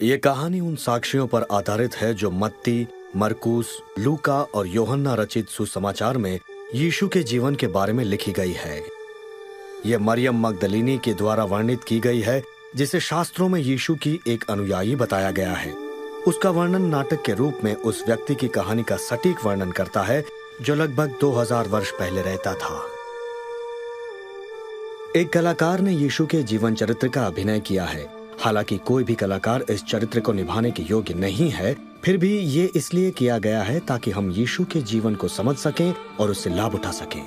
ये कहानी उन साक्ष्यों पर आधारित है जो मत्ती, मरकुस, लूका और यूहन्ना रचित सुसमाचार में यीशु के जीवन के बारे में लिखी गई है। यह मरियम मगदलिनी के द्वारा वर्णित की गई है, जिसे शास्त्रों में यीशु की एक अनुयायी बताया गया है। उसका वर्णन नाटक के रूप में उस व्यक्ति की कहानी का सटीक वर्णन करता है जो लगभग 2000 वर्ष पहले रहता था। एक कलाकार ने यीशु के जीवन चरित्र का अभिनय किया है। हालांकि कोई भी कलाकार इस चरित्र को निभाने के योग्य नहीं है, फिर भी ये इसलिए किया गया है ताकि हम यीशु के जीवन को समझ सकें और उससे लाभ उठा सकें।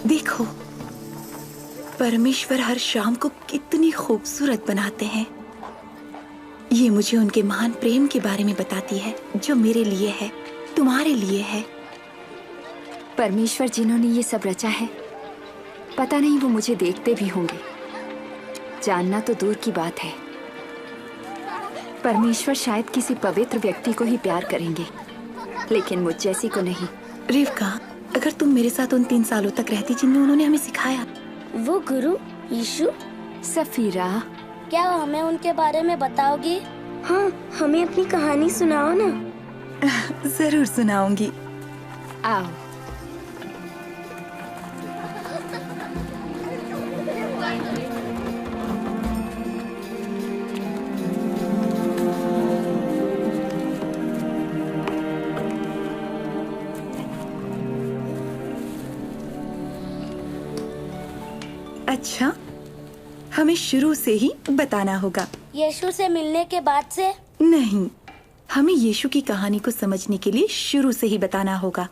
देखो, परमेश्वर हर शाम को कितनी खूबसूरत बनाते हैं। ये मुझे उनके महान प्रेम के बारे में बताती है जो मेरे लिए है, तुम्हारे लिए है। परमेश्वर जिन्होंने ये सब रचा है, पता नहीं वो मुझे देखते भी होंगे। जानना तो दूर की बात है। परमेश्वर शायद किसी पवित्र व्यक्ति को ही प्यार करेंगे, लेकिन मुझ जैसी को नहीं। रिवका, अगर तुम मेरे साथ उन 3 सालों तक रहती जिनमें उन्होंने हमें सिखाया। वो गुरु यीशु। सफीरा, क्या हमें उनके बारे में बताओगी? हाँ, हमें अपनी कहानी सुनाओ ना। जरूर सुनाऊंगी। आओ। अच्छा, हमें शुरू से ही बताना होगा। यीशु से मिलने के बाद से? नहीं, हमें यीशु की कहानी को समझने के लिए शुरू से ही बताना होगा,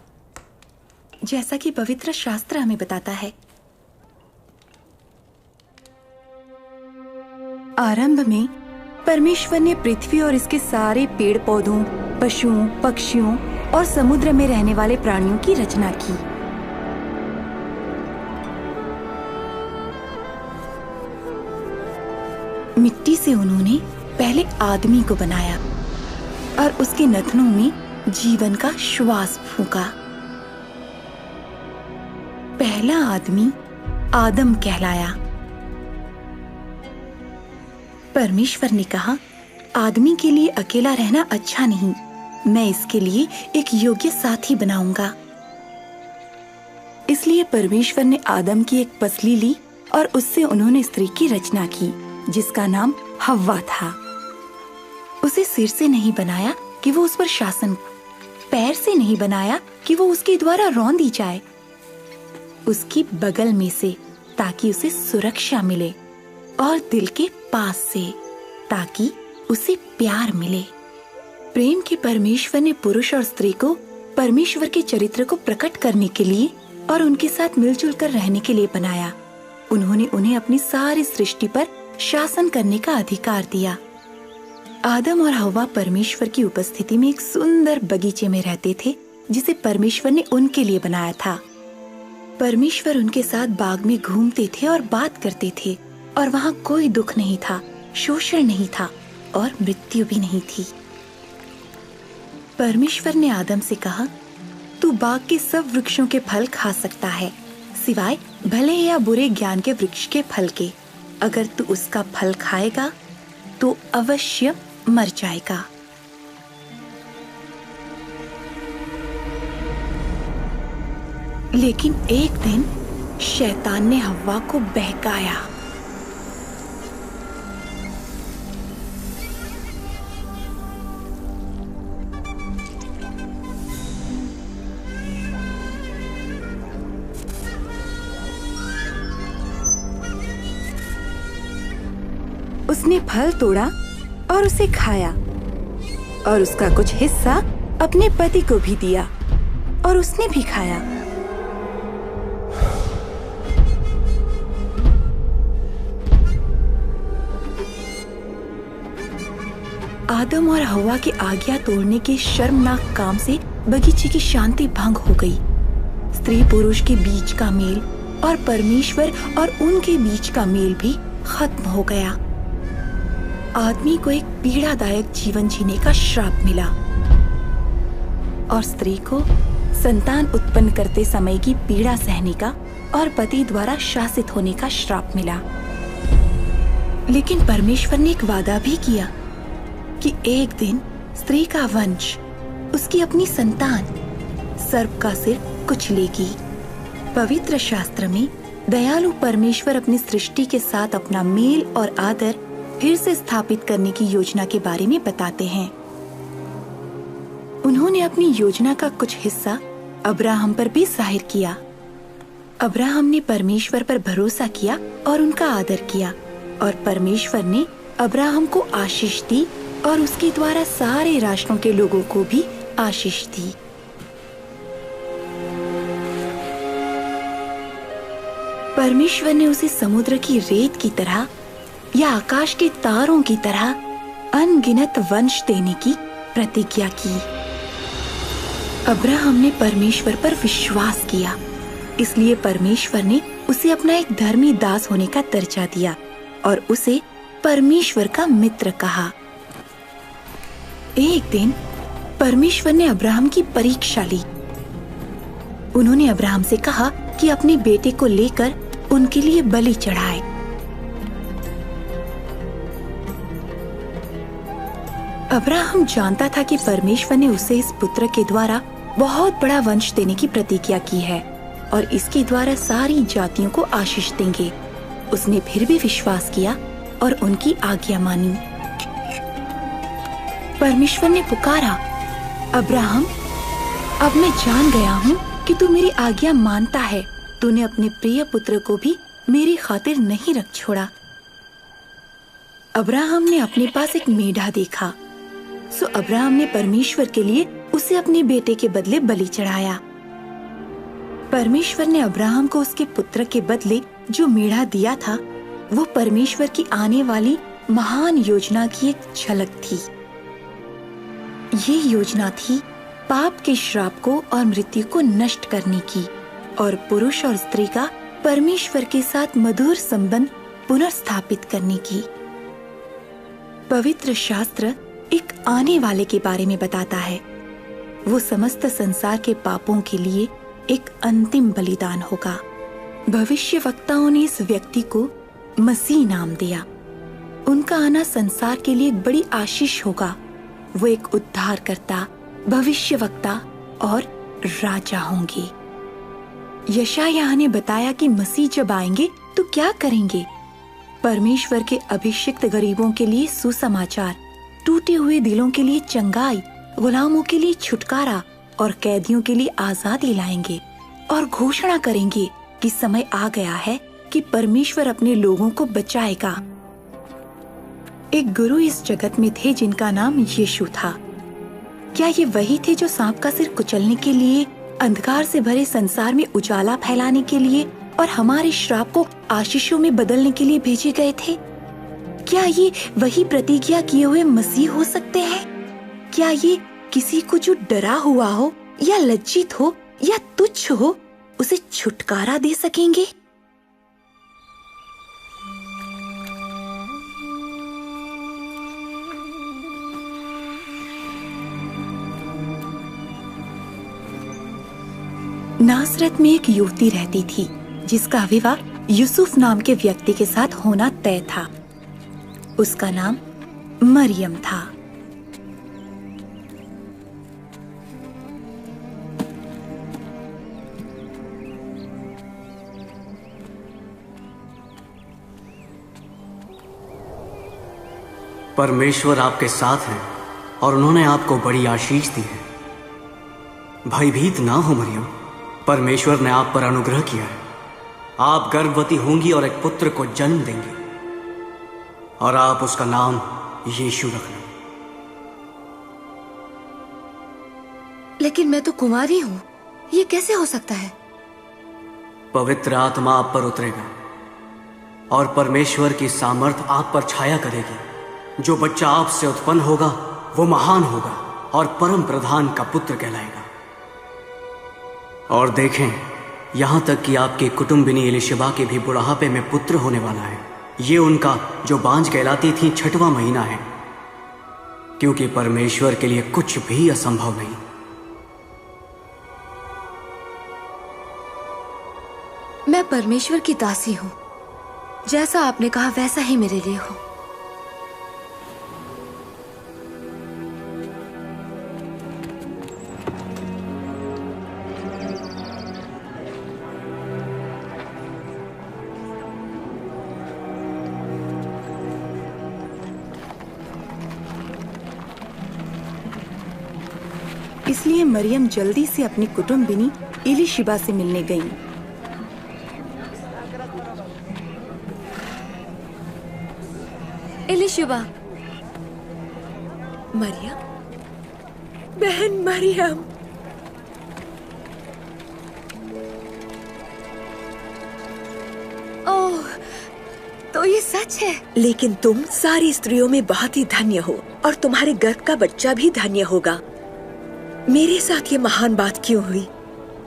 जैसा कि पवित्र शास्त्र हमें बताता है। आरंभ में परमेश्वर ने पृथ्वी और इसके सारे पेड़ पौधों, पशुओं, पक्षियों और समुद्र में रहने वाले प्राणियों की रचना की। मिट्टी से उन्होंने पहले आदमी को बनाया और उसके नथनों में जीवन का श्वास फूंका। पहला आदमी आदम कहलाया। परमेश्वर ने कहा, आदमी के लिए अकेला रहना अच्छा नहीं, मैं इसके लिए एक योग्य साथी बनाऊंगा। इसलिए परमेश्वर ने आदम की एक पसली ली और उससे उन्होंने स्त्री की रचना की, जिसका नाम हव्वा था। उसे सिर से नहीं बनाया कि वो उस पर शासन, पैर से नहीं बनाया कि वो उसके द्वारा रौंदी जाए, उसकी बगल में से ताकि उसे सुरक्षा मिले, और दिल के पास से ताकि उसे प्यार मिले। प्रेम के परमेश्वर ने पुरुष और स्त्री को परमेश्वर के चरित्र को प्रकट करने के लिए और उनके साथ मिलजुल कर रहने के लिए बनाया। उन्होंने उन्हें अपनी सारी सृष्टि पर शासन करने का अधिकार दिया। आदम और हव्वा परमेश्वर की उपस्थिति में एक सुंदर बगीचे में रहते थे, जिसे परमेश्वर ने उनके लिए बनाया था। परमेश्वर उनके साथ बाग में घूमते थे और बात करते थे, और वहाँ कोई दुख नहीं था, शोषण नहीं था और मृत्यु भी नहीं थी। परमेश्वर ने आदम से कहा, तू बाग के सब वृक्षों के फल खा सकता है, सिवाय भले या बुरे ज्ञान के वृक्ष के फल के। अगर तू उसका फल खाएगा तो अवश्य मर जाएगा। लेकिन एक दिन शैतान ने हव्वा को बहकाया। उसने फल तोड़ा और उसे खाया और उसका कुछ हिस्सा अपने पति को भी दिया और उसने भी खाया। आदम और हव्वा की आज्ञा तोड़ने के शर्मनाक काम से बगीचे की शांति भंग हो गई। स्त्री पुरुष के बीच का मेल और परमेश्वर और उनके बीच का मेल भी खत्म हो गया। आदमी को एक पीड़ादायक जीवन जीने का श्राप मिला और स्त्री को संतान उत्पन्न करते समय की पीड़ा सहने का और पति द्वारा शासित होने का श्राप मिला। लेकिन परमेश्वर ने एक वादा भी किया कि एक दिन स्त्री का वंश, उसकी अपनी संतान, सर्प का सिर कुचलेगी। पवित्र शास्त्र में दयालु परमेश्वर अपनी सृष्टि के साथ अपना मेल और आदर फिर से स्थापित करने की योजना के बारे में बताते हैं। उन्होंने अपनी योजना का कुछ हिस्सा अब्राहम पर भी जाहिर किया। अब्राहम ने परमेश्वर पर भरोसा किया और उनका आदर किया, और परमेश्वर ने अब्राहम को आशीष दी और उसके द्वारा सारे राष्ट्रों के लोगों को भी आशीष दी। परमेश्वर ने उसे समुद्र की रेत की तरह या आकाश के तारों की तरह अनगिनत वंश देने की प्रतिज्ञा की। अब्राहम ने परमेश्वर पर विश्वास किया, इसलिए परमेश्वर ने उसे अपना एक धर्मी दास होने का दर्जा दिया और उसे परमेश्वर का मित्र कहा। एक दिन परमेश्वर ने अब्राहम की परीक्षा ली। उन्होंने अब्राहम से कहा कि अपने बेटे को लेकर उनके लिए बलि चढ़ाए। अब्राहम जानता था कि परमेश्वर ने उसे इस पुत्र के द्वारा बहुत बड़ा वंश देने की प्रतिज्ञा की है और इसके द्वारा सारी जातियों को आशीष देंगे। उसने फिर भी विश्वास किया और उनकी आज्ञा मानी। परमेश्वर ने पुकारा, अब्राहम, अब मैं जान गया हूँ कि तू मेरी आज्ञा मानता है। तूने अपने प्रिय पुत्र को भी मेरी खातिर नहीं रख छोड़ा। अब्राहम ने अपने पास एक मेढ़ा देखा, सो अब्राहम ने परमेश्वर के लिए उसे अपने बेटे के बदले बलि चढ़ाया। परमेश्वर ने अब्राहम को उसके पुत्र के बदले जो मेढ़ा दिया था, वो परमेश्वर की आने वाली महान योजना की एक झलक थी। ये योजना थी पाप के श्राप को और मृत्यु को नष्ट करने की और पुरुष और स्त्री का परमेश्वर के साथ मधुर संबंध पुनर्स्थापित करने की। पवित्र शास्त्र एक आने वाले के बारे में बताता है। वो समस्त संसार के पापों के लिए एक अंतिम बलिदान होगा। भविष्यवक्ताओं ने इस व्यक्ति को मसीह नाम दिया। उनका आना संसार के लिए एक बड़ी आशीष होगा। वो एक उद्धारकर्ता, भविष्यवक्ता और राजा होंगे। यशायाह ने बताया कि मसीह जब आएंगे तो क्या करेंगे। परमेश्वर के अभिषिक्त गरीबों के लिए सुसमाचार, टूटे हुए दिलों के लिए चंगाई, गुलामों के लिए छुटकारा और कैदियों के लिए आजादी लाएंगे और घोषणा करेंगे कि समय आ गया है कि परमेश्वर अपने लोगों को बचाएगा। एक गुरु इस जगत में थे जिनका नाम यीशु था। क्या ये वही थे जो सांप का सिर कुचलने के लिए, अंधकार से भरे संसार में उजाला फैलाने के लिए और हमारे श्राप को आशीषों में बदलने के लिए भेजे गए थे? क्या ये वही प्रतिज्ञा किए हुए मसीह हो सकते हैं? क्या ये किसी को जो डरा हुआ हो या लज्जित हो या तुच्छ हो, उसे छुटकारा दे सकेंगे? नासरत में एक युवती रहती थी जिसका विवाह यूसुफ नाम के व्यक्ति के साथ होना तय था। उसका नाम मरियम था। परमेश्वर आपके साथ है और उन्होंने आपको बड़ी आशीष दी है। भयभीत ना हो मरियम, परमेश्वर ने आप पर अनुग्रह किया है। आप गर्भवती होंगी और एक पुत्र को जन्म देंगी और आप उसका नाम यीशु रखना। लेकिन मैं तो कुंवारी हूँ। ये कैसे हो सकता है? पवित्र आत्मा आप पर उतरेगा और परमेश्वर की सामर्थ आप पर छाया करेगी। जो बच्चा आपसे उत्पन्न होगा वो महान होगा और परम प्रधान का पुत्र कहलाएगा। और देखें, यहां तक कि आपकी कुटुंबिनी एलिशबा के भी बुढ़ापे में पुत्र होने वाला है। ये उनका जो बांझ कहलाती थी 6वां महीना है, क्योंकि परमेश्वर के लिए कुछ भी असंभव नहीं। मैं परमेश्वर की दासी हूं। जैसा आपने कहा वैसा ही मेरे लिए हो। इसलिए मरियम जल्दी से अपनी कुटुंबिनी एलीशिबा से मिलने गईं। एलीशिबा, मरियम, बहन मरियम। ओह, तो ये सच है। लेकिन तुम सारी स्त्रियों में बहुत ही धन्य हो और तुम्हारे गर्भ का बच्चा भी धन्य होगा। मेरे साथ ये महान बात क्यों हुई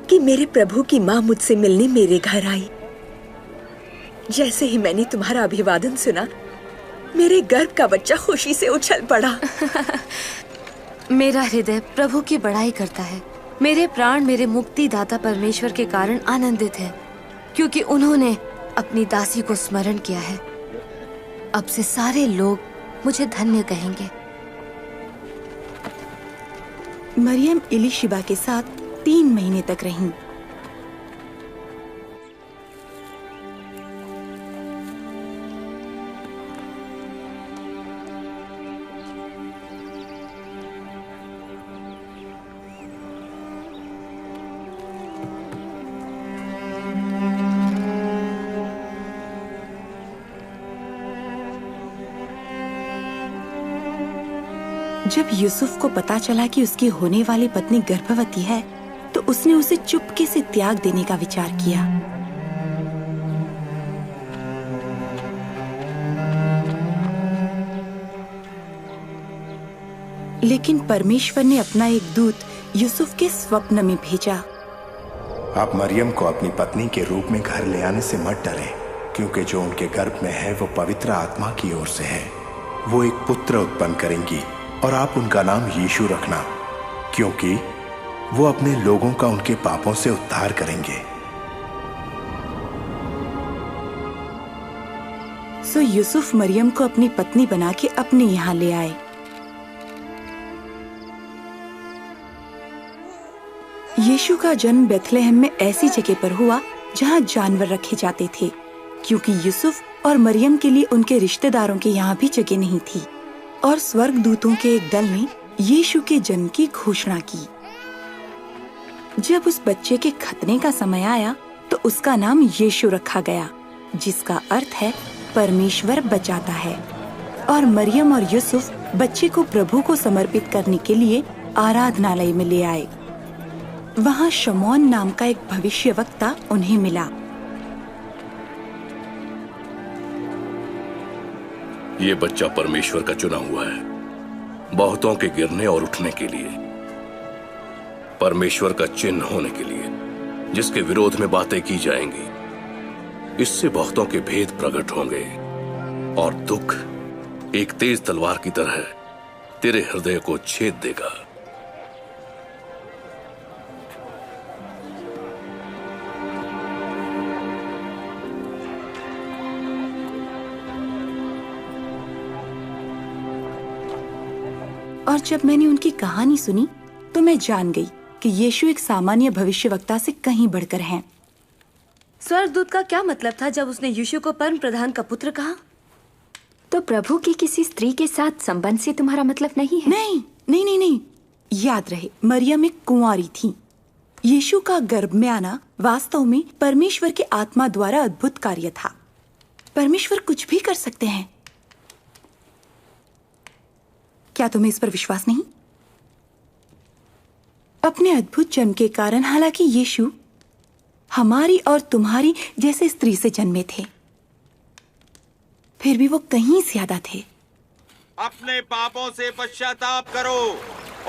कि मेरे प्रभु की माँ मुझसे मिलने मेरे घर आई। जैसे ही मैंने तुम्हारा अभिवादन सुना, मेरे गर्भ का बच्चा खुशी से उछल पड़ा। मेरा हृदय प्रभु की बड़ाई करता है। मेरे प्राण मेरे मुक्तिदाता परमेश्वर के कारण आनंदित है, क्योंकि उन्होंने अपनी दासी को स्मरण किया है। अब से सारे लोग मुझे धन्य कहेंगे। मरियम एलीशिबा के साथ 3 महीने तक रहीं। जब यूसुफ को पता चला कि उसकी होने वाली पत्नी गर्भवती है, तो उसने उसे चुपके से त्याग देने का विचार किया। लेकिन परमेश्वर ने अपना एक दूत यूसुफ के स्वप्न में भेजा। आप मरियम को अपनी पत्नी के रूप में घर ले आने से मत डरें, क्योंकि जो उनके गर्भ में है वो पवित्र आत्मा की ओर से है। वो एक पुत्र उत्पन्न करेंगी और आप उनका नाम यीशु रखना, क्योंकि वो अपने लोगों का उनके पापों से उद्धार करेंगे। सो यूसुफ मरियम को अपनी पत्नी बना के अपने यहाँ ले आए। यीशु का जन्म बेथलेहम में ऐसी जगह पर हुआ जहाँ जानवर रखे जाते थे, क्योंकि यूसुफ और मरियम के लिए उनके रिश्तेदारों के यहाँ भी जगह नहीं थी। और स्वर्गदूतों के एक दल ने यीशु के जन्म की घोषणा की। जब उस बच्चे के खतने का समय आया, तो उसका नाम यीशु रखा गया, जिसका अर्थ है परमेश्वर बचाता है। और मरियम और यूसुफ बच्चे को प्रभु को समर्पित करने के लिए आराधनालय में ले आए। वहाँ शमौन नाम का एक भविष्यवक्ता उन्हें मिला। ये बच्चा परमेश्वर का चुना हुआ है, बहुतों के गिरने और उठने के लिए, परमेश्वर का चिन्ह होने के लिए, जिसके विरोध में बातें की जाएंगी। इससे बहुतों के भेद प्रकट होंगे और दुख एक तेज तलवार की तरह तेरे हृदय को छेद देगा। और जब मैंने उनकी कहानी सुनी, तो मैं जान गई कि यीशु एक सामान्य भविष्यवक्ता से कहीं बढ़कर हैं। स्वर्गदूत का क्या मतलब था जब उसने यीशु को परम प्रधान का पुत्र कहा? तो प्रभु की किसी स्त्री के साथ संबंध से तुम्हारा मतलब नहीं है? नहीं नहीं नहीं नहीं, याद रहे, मरियम एक कुंवारी थी। यीशु का गर्भ में आना वास्तव में परमेश्वर के आत्मा द्वारा अद्भुत कार्य था। परमेश्वर कुछ भी कर सकते हैं। क्या तुम्हें इस पर विश्वास नहीं? अपने अद्भुत जन्म के कारण हालांकि यीशु हमारी और तुम्हारी जैसे स्त्री से जन्मे थे, फिर भी वो कहीं ज्यादा थे। अपने पापों से पश्चाताप करो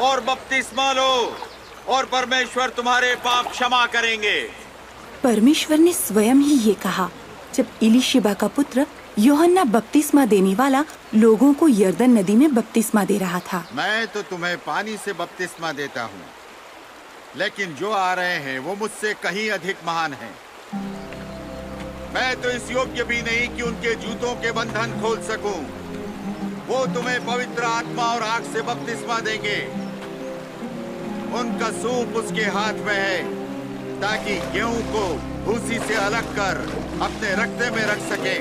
और बपतिस्मा लो और परमेश्वर तुम्हारे पाप क्षमा करेंगे। परमेश्वर ने स्वयं ही ये कहा जब इलीशिबा का पुत्र यूहन्ना बपतिस्मा देने वाला लोगों को यरदन नदी में बपतिस्मा दे रहा था। मैं तो तुम्हें पानी से बपतिस्मा देता हूँ, लेकिन जो आ रहे हैं वो मुझसे कहीं अधिक महान हैं। मैं तो इस योग्य भी नहीं कि उनके जूतों के बंधन खोल सकूं। वो तुम्हें पवित्र आत्मा और आग से बपतिस्मा देंगे। उनका सूप उसके हाथ में है, ताकि गेहूं को भूसी से अलग कर अपने रखते में रख सके।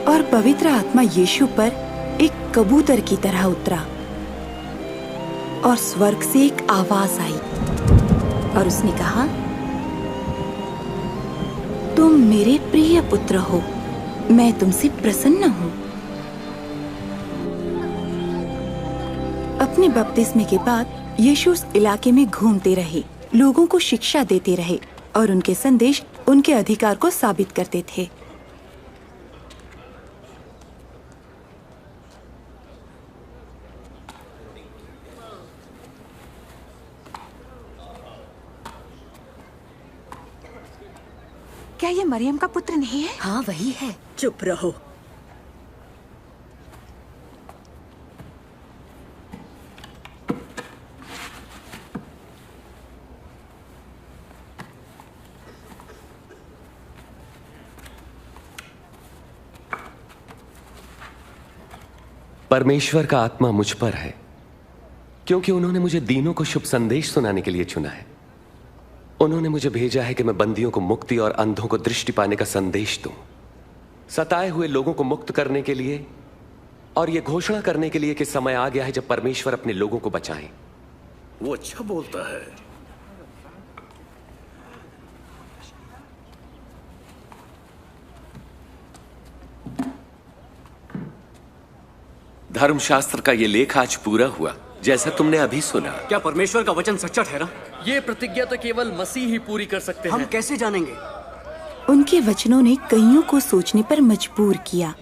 और पवित्र आत्मा यीशु पर एक कबूतर की तरह उतरा और स्वर्ग से एक आवाज आई और उसने कहा, तुम मेरे प्रिय पुत्र हो, मैं तुमसे प्रसन्न हूँ। अपने बपतिस्मे के बाद यीशु उस इलाके में घूमते रहे, लोगों को शिक्षा देते रहे और उनके संदेश उनके अधिकार को साबित करते थे। क्या ये मरियम का पुत्र नहीं है? हाँ वही है। चुप रहो। परमेश्वर का आत्मा मुझ पर है, क्योंकि उन्होंने मुझे दीनों को शुभ संदेश सुनाने के लिए चुना है। उन्होंने मुझे भेजा है कि मैं बंदियों को मुक्ति और अंधों को दृष्टि पाने का संदेश दूं, सताए हुए लोगों को मुक्त करने के लिए और यह घोषणा करने के लिए कि समय आ गया है जब परमेश्वर अपने लोगों को बचाए। वो अच्छा बोलता है। धर्मशास्त्र का यह लेख आज पूरा हुआ, जैसा तुमने अभी सुना। क्या परमेश्वर का वचन सच्चा ठहरा? ये प्रतिज्ञा तो केवल मसीह ही पूरी कर सकते हैं। हम कैसे जानेंगे? उनके वचनों ने कईयों को सोचने पर मजबूर किया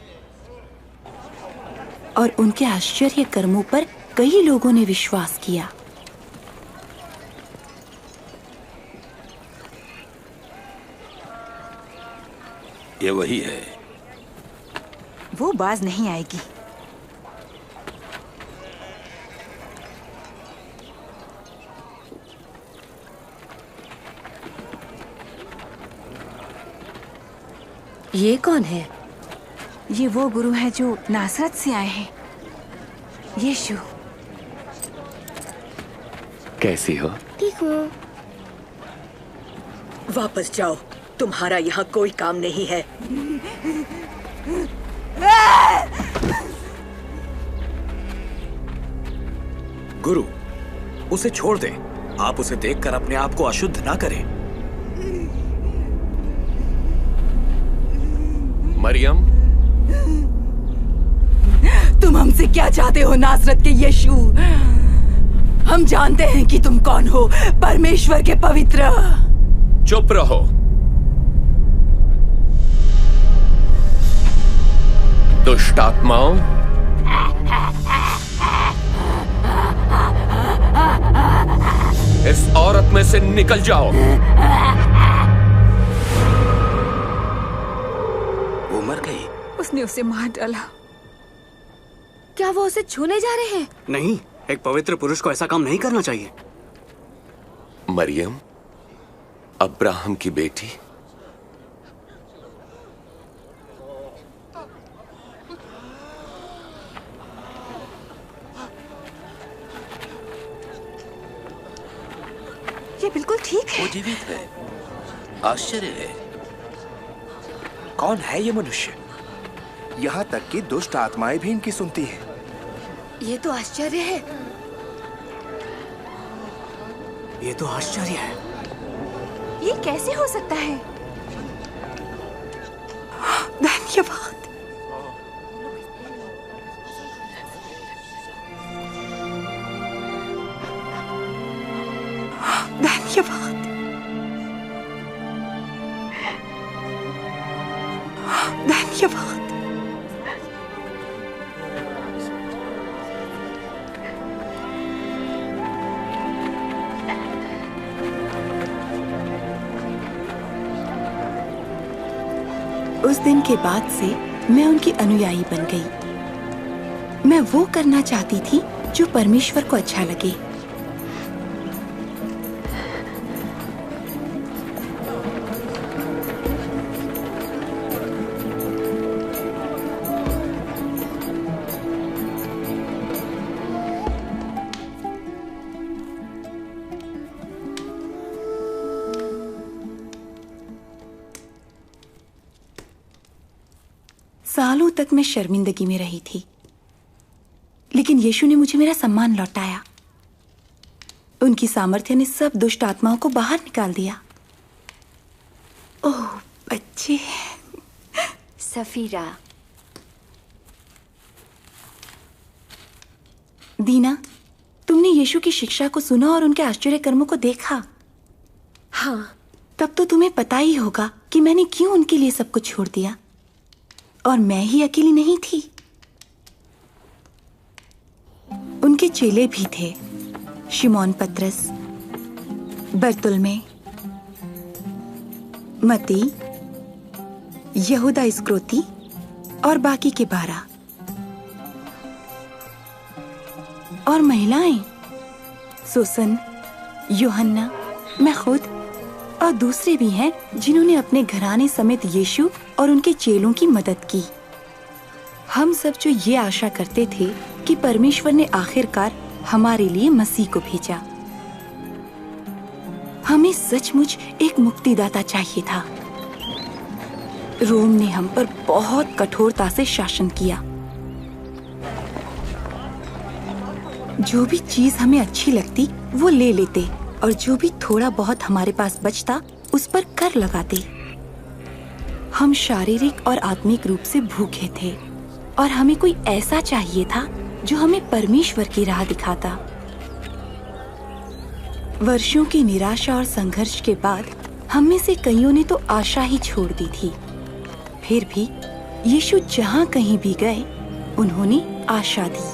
और उनके आश्चर्य कर्मों पर कई लोगों ने विश्वास किया। ये वही है। वो बाज नहीं आएगी। ये कौन है? ये वो गुरु है जो नासरत से आए हैं, यीशु। कैसी हो? ठीक हूँ। वापस जाओ, तुम्हारा यहाँ कोई काम नहीं है। गुरु, उसे छोड़ दें। आप उसे देखकर अपने आप को अशुद्ध ना करें। मरियम, तुम हमसे क्या चाहते हो नासरत के यीशु? हम जानते हैं कि तुम कौन हो, परमेश्वर के पवित्र। चुप रहो। दुष्ट आत्माओं, इस औरत में से निकल जाओ। वो मर गई। उसने उसे मार डाला। क्या वो उसे छूने जा रहे हैं? नहीं, एक पवित्र पुरुष को ऐसा काम नहीं करना चाहिए। मरियम, अब्राहम की बेटी, ये बिल्कुल ठीक है। वो जीवित है। आश्चर्य है। कौन है ये मनुष्य? यहाँ तक कि दुष्ट आत्माएं भी इनकी सुनती हैं। ये तो आश्चर्य है। ये तो आश्चर्य है। ये कैसे हो सकता है? धन्यवाद। धन्यवाद। धन्यवाद। उस दिन के बाद से मैं उनकी अनुयायी बन गई। मैं वो करना चाहती थी जो परमेश्वर को अच्छा लगे। सालों तक मैं शर्मिंदगी में रही थी, लेकिन यीशु ने मुझे मेरा सम्मान लौटाया। उनकी सामर्थ्य ने सब दुष्ट आत्माओं को बाहर निकाल दिया। ओह बच्चे। सफीरा। दीना, तुमने यीशु की शिक्षा को सुना और उनके आश्चर्य कर्मों को देखा। हाँ। तब तो तुम्हें पता ही होगा कि मैंने क्यों उनके लिए सब कुछ छोड़ दिया। और मैं ही अकेली नहीं थी, उनके चेले भी थे। शिमोन पतरस, बरतुल्मे, मती, यहूदा इस्करियोती और बाकी के 12। और महिलाएं सुसन, यूहन्ना, मैं खुद और दूसरे भी हैं जिन्होंने अपने घराने समेत यीशु और उनके चेलों की मदद की। हम सब जो ये आशा करते थे कि परमेश्वर ने आखिरकार हमारे लिए मसीह को भेजा। हमें सचमुच एक मुक्तिदाता चाहिए था। रोम ने हम पर बहुत कठोरता से शासन किया। जो भी चीज हमें अच्छी लगती वो ले लेते और जो भी थोड़ा बहुत हमारे पास बचता उस पर कर लगाते। हम शारीरिक और आत्मिक रूप से भूखे थे और हमें कोई ऐसा चाहिए था जो हमें परमेश्वर की राह दिखाता। वर्षों की निराशा और संघर्ष के बाद हम में से कईयों ने तो आशा ही छोड़ दी थी। फिर भी यीशु जहां कहीं भी गए उन्होंने आशा दी।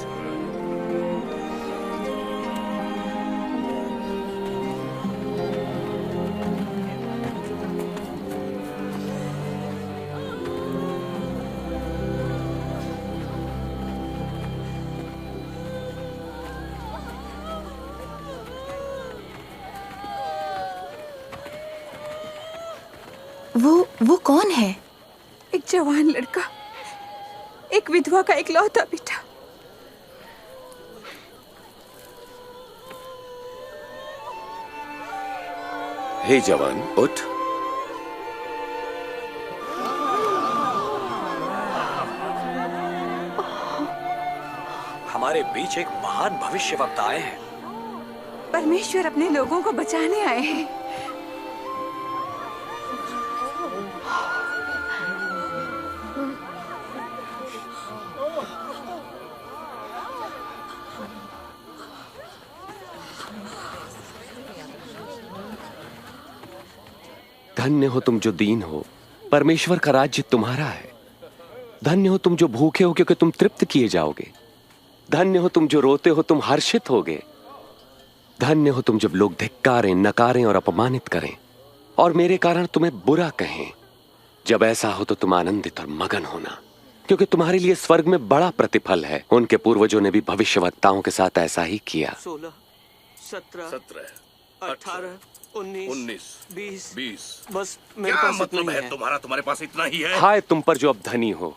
वो कौन है? एक जवान लड़का, एक विधवा का इकलौता बेटा। हे जवान, उठ। हमारे बीच एक महान भविष्यवक्ता आए हैं। परमेश्वर अपने लोगों को बचाने आए हैं। धन्य हो तुम जो दीन हो, परमेश्वर का राज्य तुम्हारा है। धन्य हो तुम जो भूखे हो, क्योंकि तुम तृप्त किए जाओगे। धन्य हो तुम जो रोते हो, तुम हर्षित होगे। धन्य हो तुम जब लोग धिक्कारें, नकारें और अपमानित करें और मेरे कारण तुम्हें बुरा कहें। जब ऐसा हो तो तुम आनंदित और मगन होना, क्योंकि तुम्हारे लिए स्वर्ग में बड़ा प्रतिफल है। उनके पूर्वजों ने भी भविष्यवक्ताओं के साथ ऐसा ही किया। 16, 17, 18, 19, 20। बस मेरे पास मतलब है तुम्हारा? तुम्हारे पास इतना ही है? हाय तुम पर जो अब धनी हो,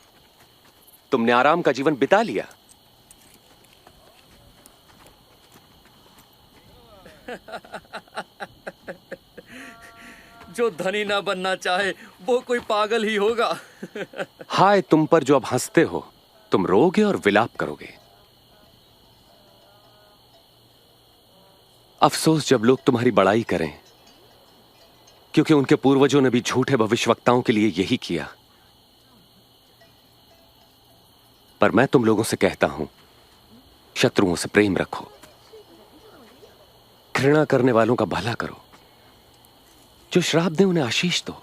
तुमने आराम का जीवन बिता लिया। जो धनी ना बनना चाहे वो कोई पागल ही होगा। हाय तुम पर जो अब हंसते हो, तुम रोगे और विलाप करोगे। अफसोस जब लोग तुम्हारी बड़ाई करें, क्योंकि उनके पूर्वजों ने भी झूठे भविष्यवक्ताओं के लिए यही किया। पर मैं तुम लोगों से कहता हूं, शत्रुओं से प्रेम रखो, घृणा करने वालों का भला करो, जो श्राप दे उन्हें आशीष दो,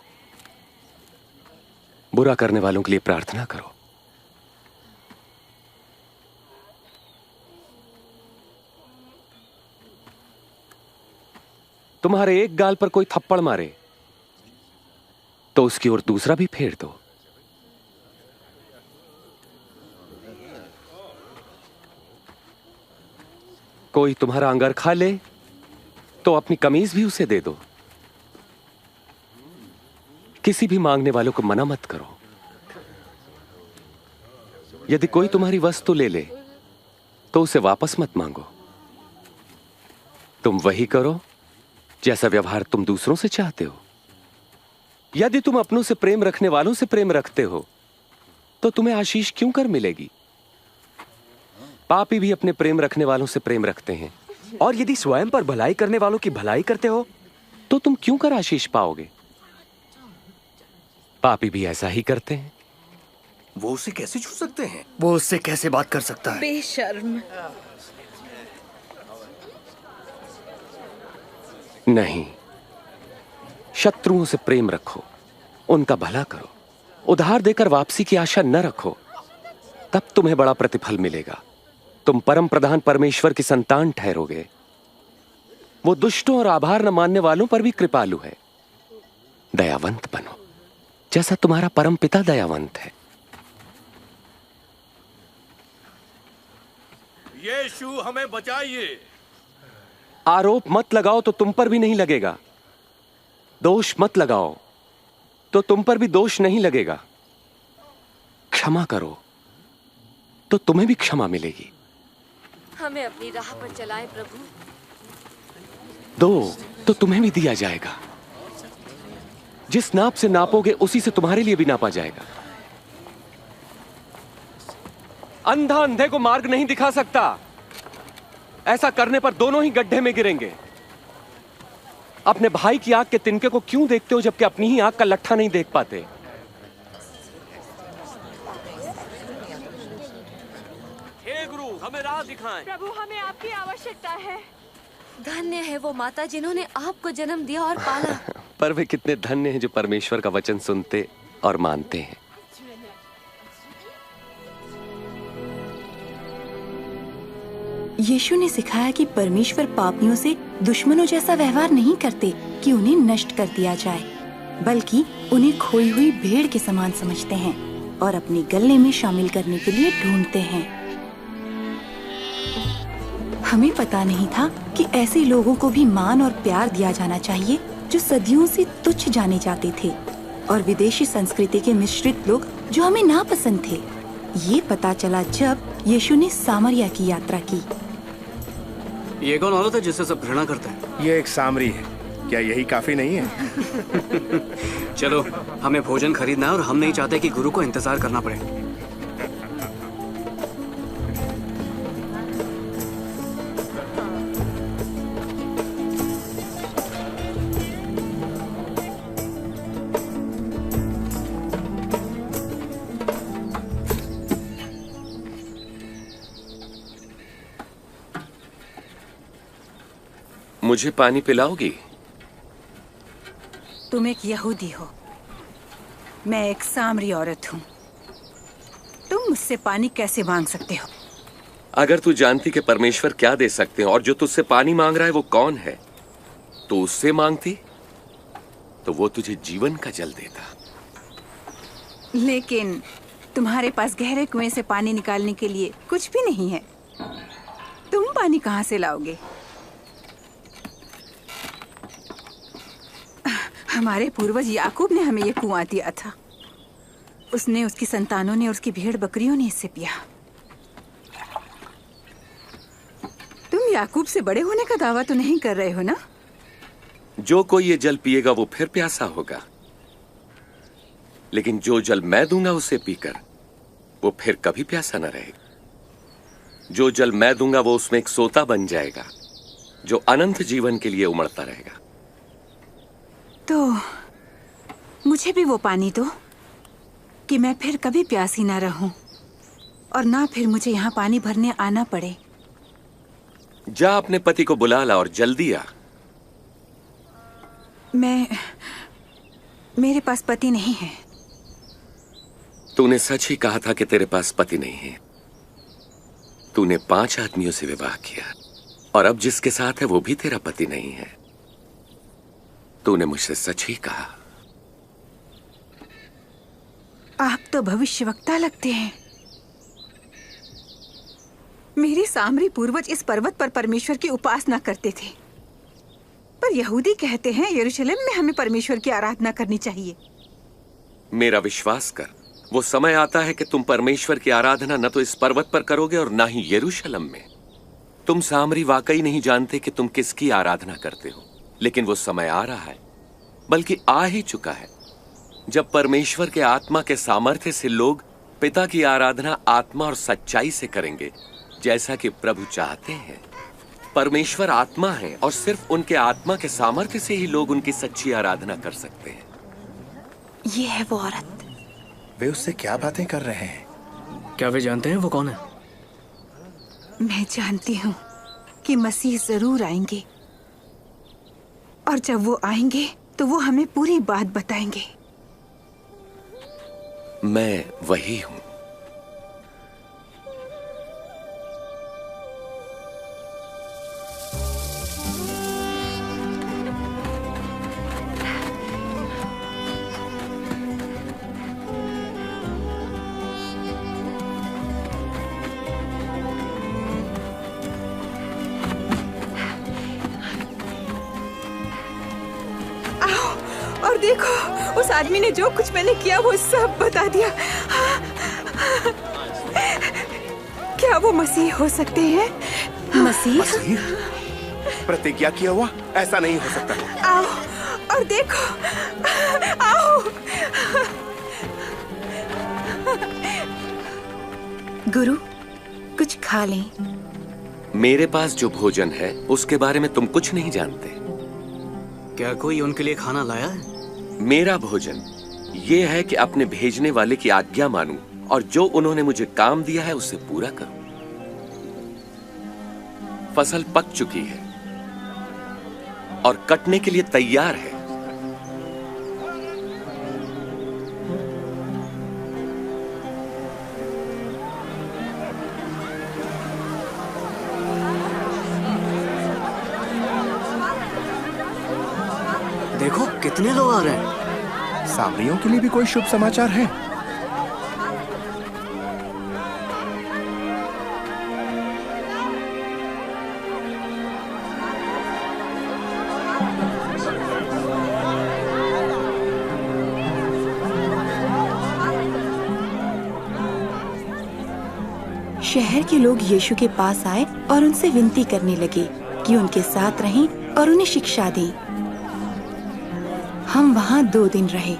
बुरा करने वालों के लिए प्रार्थना करो। तुम्हारे एक गाल पर कोई थप्पड़ मारे तो उसकी ओर दूसरा भी फेर दो। कोई तुम्हारा अंगर खा ले तो अपनी कमीज भी उसे दे दो। किसी भी मांगने वालों को मना मत करो। यदि कोई तुम्हारी वस्तु ले ले तो उसे वापस मत मांगो। तुम वही करो जैसा व्यवहार तुम दूसरों से चाहते हो। यदि तुम अपनों से प्रेम रखने वालों से प्रेम रखते हो तो तुम्हें आशीष क्यों कर मिलेगी? पापी भी अपने प्रेम रखने वालों से प्रेम रखते हैं। और यदि स्वयं पर भलाई करने वालों की भलाई करते हो तो तुम क्यों कर आशीष पाओगे? पापी भी ऐसा ही करते हैं। वो उसे कैसे छू सकते हैं? वो उससे कैसे बात कर सकता है? बेशर्म। नहीं, शत्रुओं से प्रेम रखो, उनका भला करो, उधार देकर वापसी की आशा न रखो, तब तुम्हें बड़ा प्रतिफल मिलेगा। तुम परम प्रधान परमेश्वर की संतान ठहरोगे। वो दुष्टों और आभार न मानने वालों पर भी कृपालु है। दयावंत बनो जैसा तुम्हारा परम पिता दयावंत है। यीशु हमें बचाइए। आरोप मत लगाओ तो तुम पर भी नहीं लगेगा। दोष मत लगाओ तो तुम पर भी दोष नहीं लगेगा। क्षमा करो तो तुम्हें भी क्षमा मिलेगी। हमें अपनी राह पर चलाएं प्रभु। दो तो तुम्हें भी दिया जाएगा। जिस नाप से नापोगे उसी से तुम्हारे लिए भी नापा जाएगा। अंधा अंधे को मार्ग नहीं दिखा सकता। ऐसा करने पर दोनों ही गड्ढे में गिरेंगे। अपने भाई की आंख के तिनके को क्यों देखते हो जबकि अपनी ही आंख का लट्ठा नहीं देख पाते? हे गुरु, हमें राह दिखाएं। प्रभु, हमें आपकी आवश्यकता है। धन्य है वो माता जिन्होंने आपको जन्म दिया और पाला। पर वे कितने धन्य हैं जो परमेश्वर का वचन सुनते और मानते हैं। यीशु ने सिखाया कि परमेश्वर पापियों से दुश्मनों जैसा व्यवहार नहीं करते कि उन्हें नष्ट कर दिया जाए, बल्कि उन्हें खोई हुई भेड़ के समान समझते हैं और अपने गले में शामिल करने के लिए ढूंढते हैं। हमें पता नहीं था कि ऐसे लोगों को भी मान और प्यार दिया जाना चाहिए जो सदियों से तुच्छ जाने जाते थे, और विदेशी संस्कृति के मिश्रित लोग जो हमें नापसंद थे। ये पता चला जब यीशु ने सामरिया की यात्रा की। ये कौन औरत है जिससे सब घृणा करते हैं? ये एक सामरी है। क्या यही काफी नहीं है? चलो, हमें भोजन खरीदना है और हम नहीं चाहते कि गुरु को इंतजार करना पड़े। मुझे पानी पिलाओगी? तुम एक यहूदी हो, मैं एक सामरी औरत हूँ। तुम मुझसे पानी कैसे मांग सकते हो? अगर तू जानती कि परमेश्वर क्या दे सकते हैं और जो तुझसे पानी मांग रहा है वो कौन है, तो उससे मांगती तो वो तुझे जीवन का जल देता। लेकिन तुम्हारे पास गहरे कुएं से पानी निकालने के लिए कुछ भी नहीं है। तुम पानी कहाँ से लाओगे? हमारे पूर्वज याकूब ने हमें ये कुआं दिया था। उसने, उसकी संतानों ने, उसकी भेड़ बकरियों ने इससे पिया। तुम याकूब से बड़े होने का दावा तो नहीं कर रहे हो ना? जो कोई ये जल पिएगा वो फिर प्यासा होगा, लेकिन जो जल मैं दूंगा उसे पीकर वो फिर कभी प्यासा न रहेगा। जो जल मैं दूंगा वो उसमें एक सोता बन जाएगा जो अनंत जीवन के लिए उमड़ता रहेगा। तो मुझे भी वो पानी दो कि मैं फिर कभी प्यासी ना रहूं और ना फिर मुझे यहाँ पानी भरने आना पड़े। जा अपने पति को बुला ला और जल्दी आ। मेरे पास पति नहीं है। तूने सच ही कहा था कि तेरे पास पति नहीं है। तूने 5 आदमियों से विवाह किया और अब जिसके साथ है वो भी तेरा पति नहीं है। तूने मुझसे सच ही कहा। आप तो भविष्यवक्ता लगते हैं। मेरे सामरी पूर्वज इस पर्वत पर परमेश्वर की उपासना करते थे, पर यहूदी कहते हैं यरूशलेम में हमें परमेश्वर की आराधना करनी चाहिए। मेरा विश्वास कर, वो समय आता है कि तुम परमेश्वर की आराधना न तो इस पर्वत पर करोगे और ना ही यरूशलेम में। तुम सामरी वाकई नहीं जानते कि तुम किसकी आराधना करते हो, लेकिन वो समय आ रहा है, बल्कि आ ही चुका है, जब परमेश्वर के आत्मा के सामर्थ्य से लोग पिता की आराधना आत्मा और सच्चाई से करेंगे, जैसा कि प्रभु चाहते हैं। परमेश्वर आत्मा है और सिर्फ उनके आत्मा के सामर्थ्य से ही लोग उनकी सच्ची आराधना कर सकते हैं। ये है वो औरत। वे उससे क्या बातें कर रहे हैं? क्या वे जानते हैं वो कौन है? मैं जानती हूँ कि मसीह जरूर आएंगे, और जब वो आएंगे तो वो हमें पूरी बात बताएंगे। मैं वही हूं। और देखो, उस आदमी ने जो कुछ मैंने किया वो सब बता दिया। क्या वो मसीह हो सकते हैं? मसीह? प्रतिज्ञा किया हुआ? ऐसा नहीं हो सकता। आओ और देखो, आओ। गुरु, कुछ खा लें। मेरे पास जो भोजन है उसके बारे में तुम कुछ नहीं जानते। क्या कोई उनके लिए खाना लाया है? मेरा भोजन ये है कि अपने भेजने वाले की आज्ञा मानूं और जो उन्होंने मुझे काम दिया है उसे पूरा करूं। फसल पक चुकी है और कटने के लिए तैयार है। देखो कितने लोग आ रहे हैं। सामरियों के लिए भी कोई शुभ समाचार है? शहर के लोग यीशु के पास आए और उनसे विनती करने लगे कि उनके साथ रहें और उन्हें शिक्षा दें। हम वहाँ 2 दिन रहे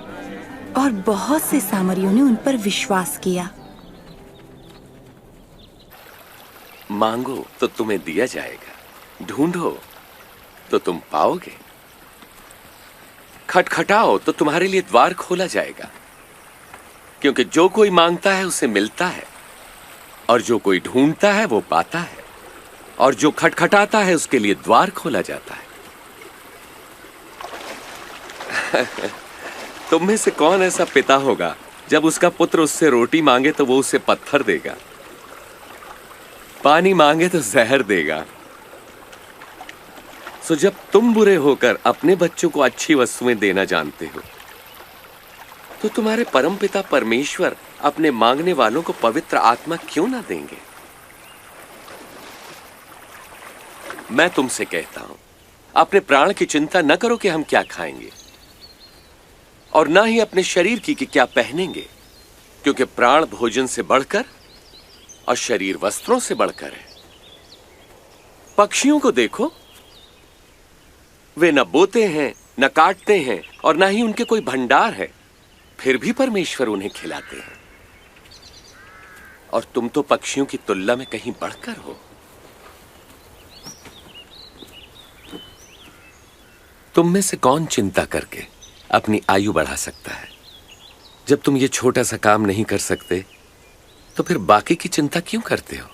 और बहुत से सामरियों ने उन पर विश्वास किया। मांगो तो तुम्हें दिया जाएगा, ढूंढो तो तुम पाओगे, खटखटाओ तो तुम्हारे लिए द्वार खोला जाएगा। क्योंकि जो कोई मांगता है उसे मिलता है, और जो कोई ढूंढता है वो पाता है, और जो खटखटाता है उसके लिए द्वार खोला जाता है। तुम में से कौन ऐसा पिता होगा जब उसका पुत्र उससे रोटी मांगे तो वो उसे पत्थर देगा, पानी मांगे तो जहर देगा? सो जब तुम बुरे होकर अपने बच्चों को अच्छी वस्तुएं देना जानते हो, तो तुम्हारे परमपिता परमेश्वर अपने मांगने वालों को पवित्र आत्मा क्यों ना देंगे? मैं तुमसे कहता हूं, अपने प्राण की चिंता न करो कि हम क्या खाएंगे, और ना ही अपने शरीर की कि क्या पहनेंगे, क्योंकि प्राण भोजन से बढ़कर और शरीर वस्त्रों से बढ़कर है। पक्षियों को देखो, वे न बोते हैं, न काटते हैं और न ही उनके कोई भंडार है, फिर भी परमेश्वर उन्हें खिलाते हैं। और तुम तो पक्षियों की तुलना में कहीं बढ़कर हो। तुम में से कौन चिंता करके अपनी आयु बढ़ा सकता है? जब तुम ये छोटा सा काम नहीं कर सकते तो फिर बाकी की चिंता क्यों करते हो?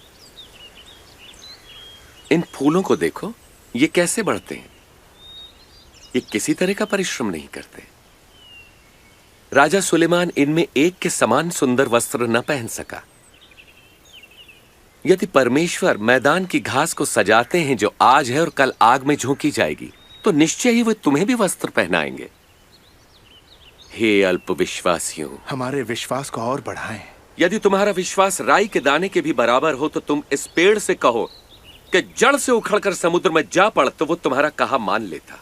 इन फूलों को देखो, ये कैसे बढ़ते हैं। ये किसी तरह का परिश्रम नहीं करते। राजा सुलेमान इनमें एक के समान सुंदर वस्त्र न पहन सका। यदि परमेश्वर मैदान की घास को सजाते हैं जो आज है और कल आग में झोंकी जाएगी, तो निश्चय ही वे तुम्हें भी वस्त्र पहनाएंगे। हे अल्पविश्वासियों, हमारे विश्वास को और बढ़ाएं। यदि तुम्हारा विश्वास राई के दाने के भी बराबर हो तो तुम इस पेड़ से कहो कि जड़ से उखड़कर समुद्र में जा पड़, तो वो तुम्हारा कहा मान लेता।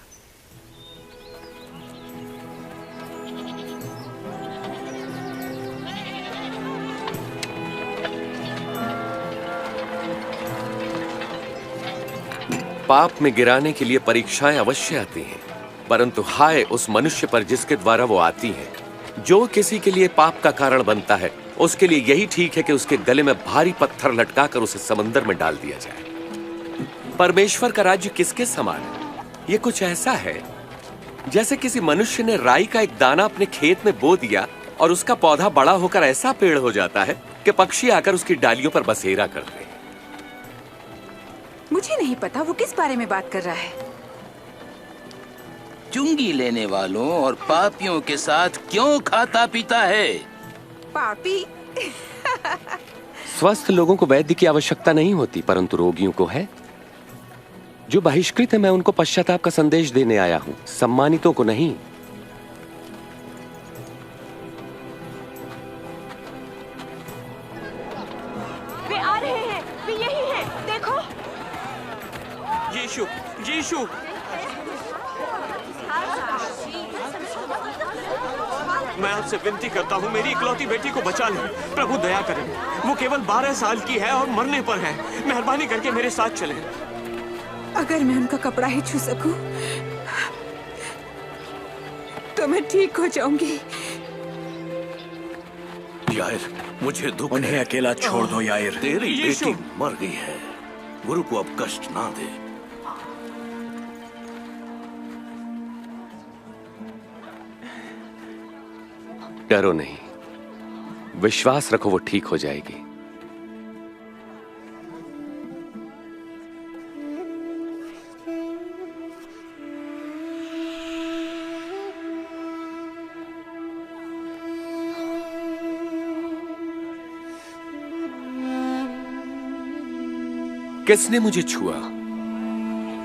पाप में गिराने के लिए परीक्षाएं अवश्य आती हैं, परंतु हाय उस मनुष्य पर जिसके द्वारा वो आती हैं। जो किसी के लिए पाप का कारण बनता है, उसके लिए यही ठीक है कि उसके गले में भारी पत्थर लटकाकर उसे समंदर में डाल दिया जाए। परमेश्वर का राज्य किसके समान है? ये कुछ ऐसा है जैसे किसी मनुष्य ने राई का एक दाना अपने खेत में बो दिया और उसका पौधा बड़ा होकर ऐसा पेड़ हो जाता है कि पक्षी आकर उसकी डालियों पर बसेरा करते हैं। मुझे नहीं पता वो किस बारे में बात कर रहा है। चुंगी लेने वालों और पापियों के साथ क्यों खाता पीता है? पापी? स्वस्थ लोगों को वैद्य की आवश्यकता नहीं होती, परंतु रोगियों को है। जो बहिष्कृत है, मैं उनको पश्चाताप का संदेश देने आया हूं, सम्मानितों को नहीं। वे आ रहे हैं, वे यही हैं, देखो। यीशु, यीशु। मैं आपसे विनती करता हूँ, मेरी इकलौती बेटी को बचा लें। प्रभु दया करें। वो केवल 12 साल की है और मरने पर है। मेहरबानी करके मेरे साथ चलें। अगर मैं उनका कपड़ा ही छू सकूं, तो मैं ठीक हो जाऊंगी। यायर, मुझे दुख उन्हें है। अकेला छोड़ दो यायर। तेरी बेटी मर गई है। गुरु को अब कष्ट ना दे। डरो नहीं, विश्वास रखो, वो ठीक हो जाएगी। किसने मुझे छुआ?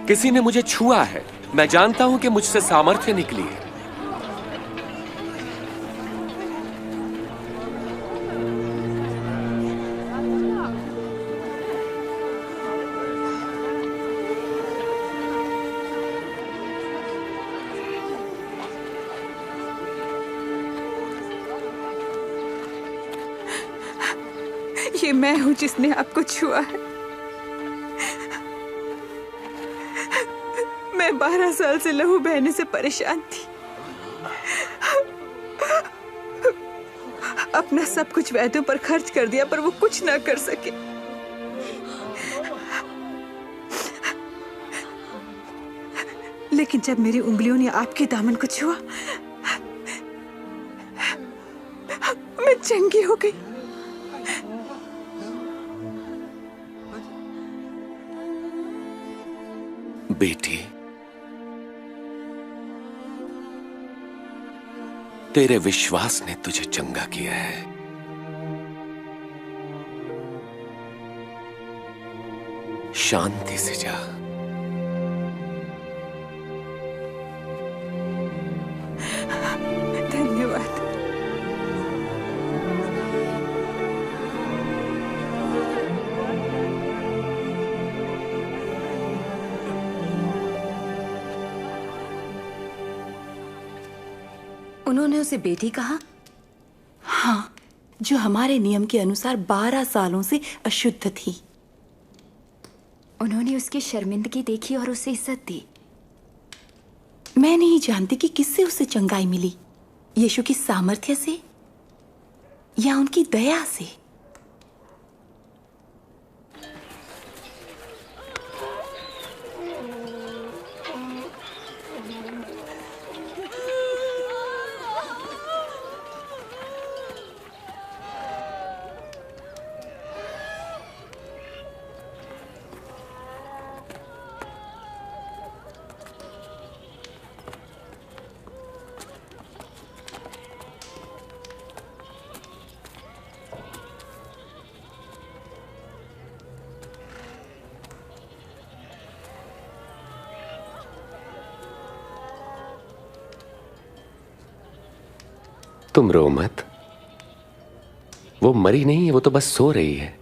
किसी ने मुझे छुआ है। मैं जानता हूं कि मुझसे सामर्थ्य निकली है। ये मैं हूं जिसने आपको छुआ है। मैं 12 साल से लहू बहने से परेशान थी। अपना सब कुछ वैद्यों पर खर्च कर दिया, पर वो कुछ ना कर सके। लेकिन जब मेरी उंगलियों ने आपके दामन को छुआ, मैं चंगी हो गई। बेटी, तेरे विश्वास ने तुझे चंगा किया है। शांति से जा। धन्यवाद। उन्होंने उसे बेटी कहा? हाँ, जो हमारे नियम के अनुसार 12 सालों से अशुद्ध थी। उन्होंने उसकी शर्मिंदगी देखी और उसे इज्जत दी। मैं नहीं जानती कि किससे उसे चंगाई मिली, यीशु की सामर्थ्य से या उनकी दया से। तुम रो मत, वो मरी नहीं है, वो तो बस सो रही है।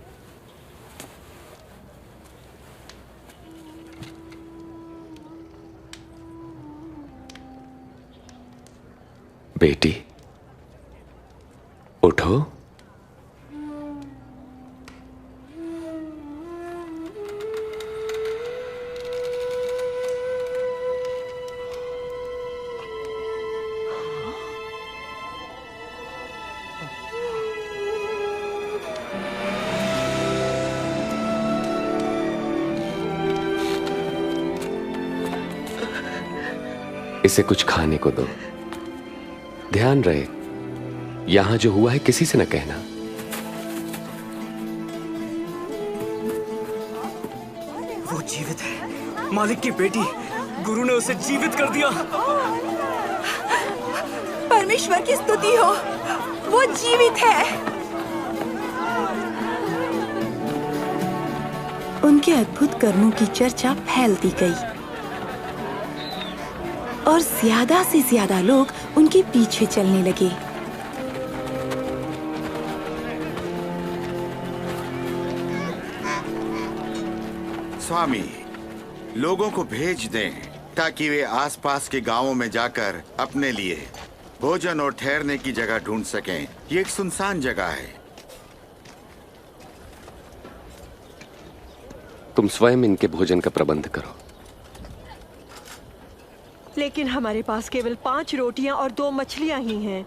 बेटी उठो। इसे कुछ खाने को दो। ध्यान रहे, यहां जो हुआ है किसी से न कहना। वो जीवित है, मालिक की बेटी। गुरु ने उसे जीवित कर दिया। परमेश्वर की स्तुति हो, वो जीवित है। उनके अद्भुत कर्मों की चर्चा फैलती गई और ज्यादा से ज्यादा लोग उनके पीछे चलने लगे। स्वामी, लोगों को भेज दें ताकि वे आसपास के गांवों में जाकर अपने लिए भोजन और ठहरने की जगह ढूंढ सकें। ये एक सुनसान जगह है। तुम स्वयं इनके भोजन का प्रबंध करो। लेकिन हमारे पास केवल 5 रोटियां और 2 मछलियां ही हैं।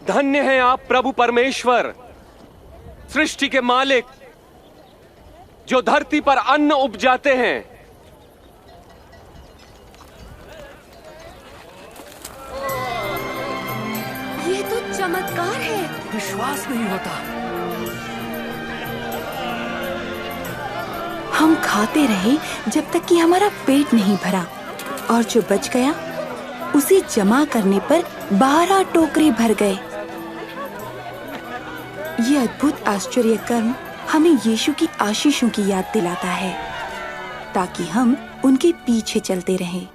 धन्य हैं आप प्रभु परमेश्वर, सृष्टि के मालिक, जो धरती पर अन्न उपजाते हैं। ये तो चमत्कार है। विश्वास नहीं होता। हम खाते रहे जब तक कि हमारा पेट नहीं भरा, और जो बच गया उसे जमा करने पर 12 टोकरे भर गए। ये अद्भुत आश्चर्य कर्म हमें यीशु की आशीषों की याद दिलाता है, ताकि हम उनके पीछे चलते रहें।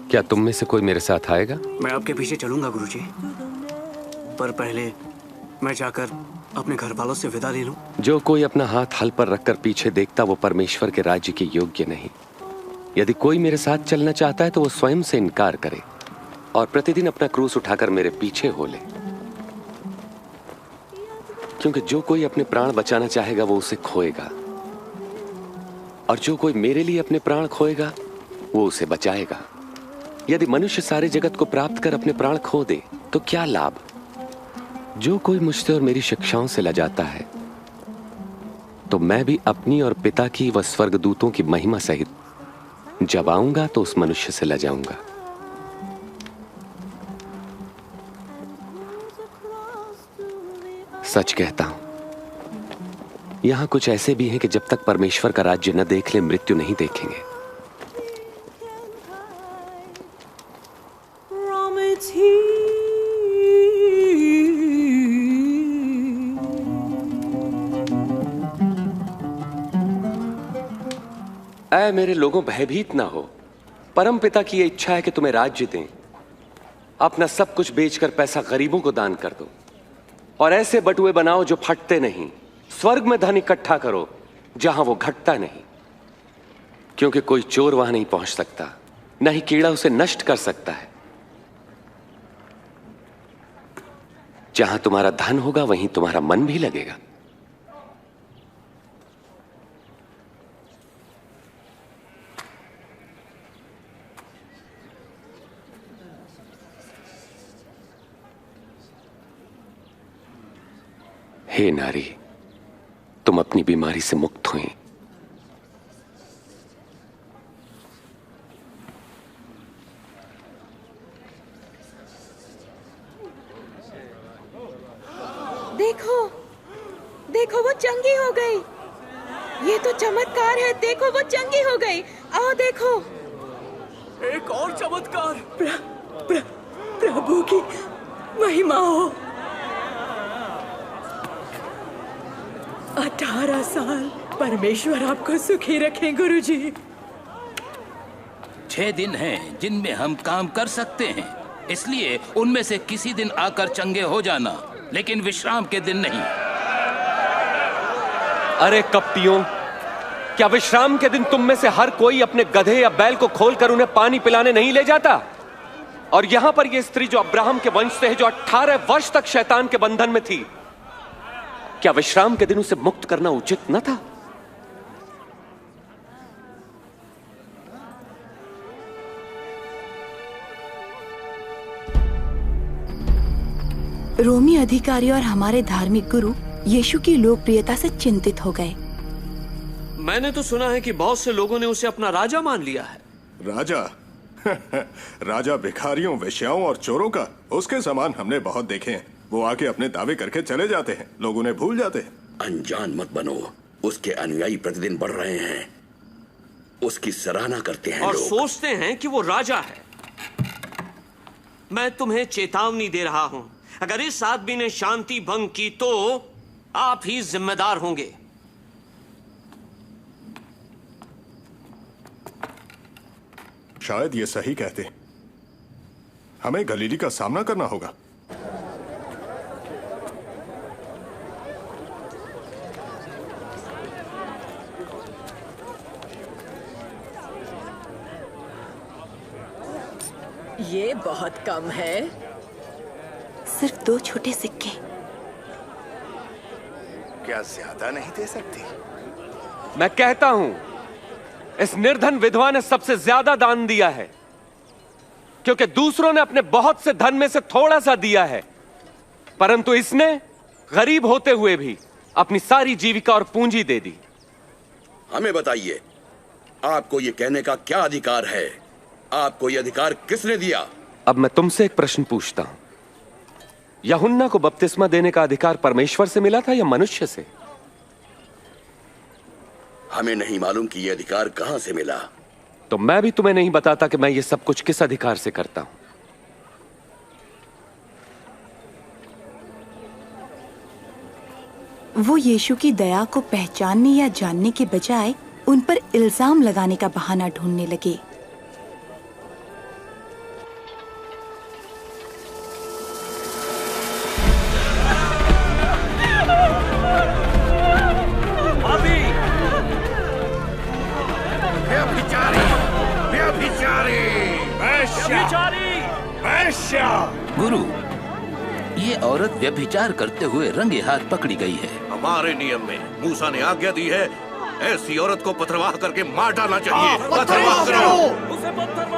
क्या तुम में से कोई मेरे साथ आएगा? मैं आपके पीछे चलूंगा गुरुजी, पर पहले मैं जाकर अपने घर वालों से विदा ले लूं। जो कोई अपना हाथ हल पर रखकर पीछे देखता, वो परमेश्वर के राज्य के योग्य नहीं। यदि कोई मेरे साथ चलना चाहता है तो वो स्वयं से इनकार करे और प्रतिदिन अपना क्रूस उठाकर मेरे पीछे हो ले। क्योंकि जो कोई अपने प्राण बचाना चाहेगा वो उसे खोएगा, और जो कोई मेरे लिए अपने प्राण खोएगा वो उसे बचाएगा। यदि मनुष्य सारे जगत को प्राप्त कर अपने प्राण खो दे तो क्या लाभ? जो कोई मुझसे और मेरी शिक्षाओं से लजाता है, तो मैं भी अपनी और पिता की व स्वर्गदूतों की महिमा सहित जब आऊंगा तो उस मनुष्य से लजाऊंगा। सच कहता हूं, यहां कुछ ऐसे भी हैं कि जब तक परमेश्वर का राज्य न देख ले मृत्यु नहीं देखेंगे। ऐ मेरे लोगों, भयभीत ना हो। परम पिता की यह इच्छा है कि तुम्हें राज्य दें। अपना सब कुछ बेचकर पैसा गरीबों को दान कर दो और ऐसे बटुए बनाओ जो फटते नहीं। स्वर्ग में धन इकट्ठा करो जहां वो घटता नहीं, क्योंकि कोई चोर वहां नहीं पहुंच सकता, न ही कीड़ा उसे नष्ट कर सकता है। जहां तुम्हारा धन होगा वहीं तुम्हारा मन भी लगेगा। हे नारी, तुम अपनी बीमारी से मुक्त हुई। देखो, देखो वो चंगी हो गई। ये तो चमत्कार है। देखो वो चंगी हो गई। आओ देखो। एक और चमत्कार। प्रभु की महिमा हो। 18 साल। परमेश्वर आपको सुखी रखें गुरुजी। 6 दिन हैं जिनमें हम काम कर सकते हैं, इसलिए उनमें से किसी दिन आकर चंगे हो जाना, लेकिन विश्राम के दिन नहीं। अरे कपटियों, क्या विश्राम के दिन तुम में से हर कोई अपने गधे या बैल को खोलकर उन्हें पानी पिलाने नहीं ले जाता? और यहां पर यह स्त्री जो अब्राहम के वंश से है, जो 18 वर्ष तक शैतान के बंधन में थी, क्या विश्राम के दिन उसे मुक्त करना उचित न था? रोमी अधिकारी और हमारे धार्मिक गुरु यीशु की लोकप्रियता से चिंतित हो गए। मैंने तो सुना है कि बहुत से लोगों ने उसे अपना राजा मान लिया है। राजा? राजा भिखारियों, वेश्याओं और चोरों का? उसके समान हमने बहुत देखे हैं। वो आके अपने दावे करके चले जाते हैं, लोग उन्हें भूल जाते हैं। अनजान मत बनो, उसके अनुयायी प्रतिदिन बढ़ रहे हैं, उसकी सराहना करते हैं और लोग। सोचते हैं कि वो राजा है। मैं तुम्हें चेतावनी दे रहा हूं, अगर इस आदमी ने शांति भंग की तो आप ही जिम्मेदार होंगे। शायद ये सही कहते, हमें गलीली का सामना करना होगा। ये बहुत कम है। सिर्फ 2 छोटे सिक्के। क्या ज्यादा नहीं दे सकती? मैं कहता हूं, इस निर्धन विधवा ने सबसे ज्यादा दान दिया है, क्योंकि दूसरों ने अपने बहुत से धन में से थोड़ा सा दिया है, परंतु इसने गरीब होते हुए भी अपनी सारी जीविका और पूंजी दे दी। हमें बताइए, आपको ये कहने का क्या अधिकार है? आपको ये अधिकार किसने दिया? अब मैं तुमसे एक प्रश्न पूछता हूं, यूहन्ना को बपतिस्मा देने का अधिकार परमेश्वर से मिला था या मनुष्य से? हमें नहीं मालूम कि यह अधिकार कहां से मिला। तो मैं भी तुम्हें नहीं बताता कि मैं ये सब कुछ किस अधिकार से करता हूं। वो यीशु की दया को पहचानने या जानने के बजाय उन पर इल्जाम लगाने का बहाना ढूंढने लगे। गुरु, ये औरत व्यभिचार करते हुए रंगे हाथ पकड़ी गई है। हमारे नियम में मूसा ने आज्ञा दी है, ऐसी औरत को पथरवाह करके मार डालना चाहिए। पथरवाह करो,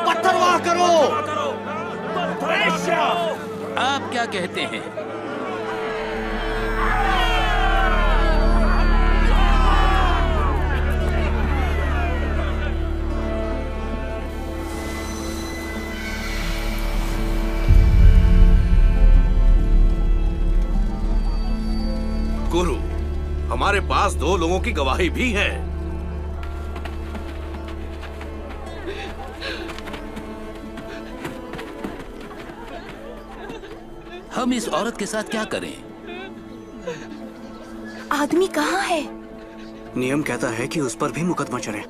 पत्थरवाह करो। आप क्या कहते हैं? गुरु, हमारे पास 2 लोगों की गवाही भी है। हम इस औरत के साथ क्या करें? आदमी कहाँ है? नियम कहता है कि उस पर भी मुकदमा चले।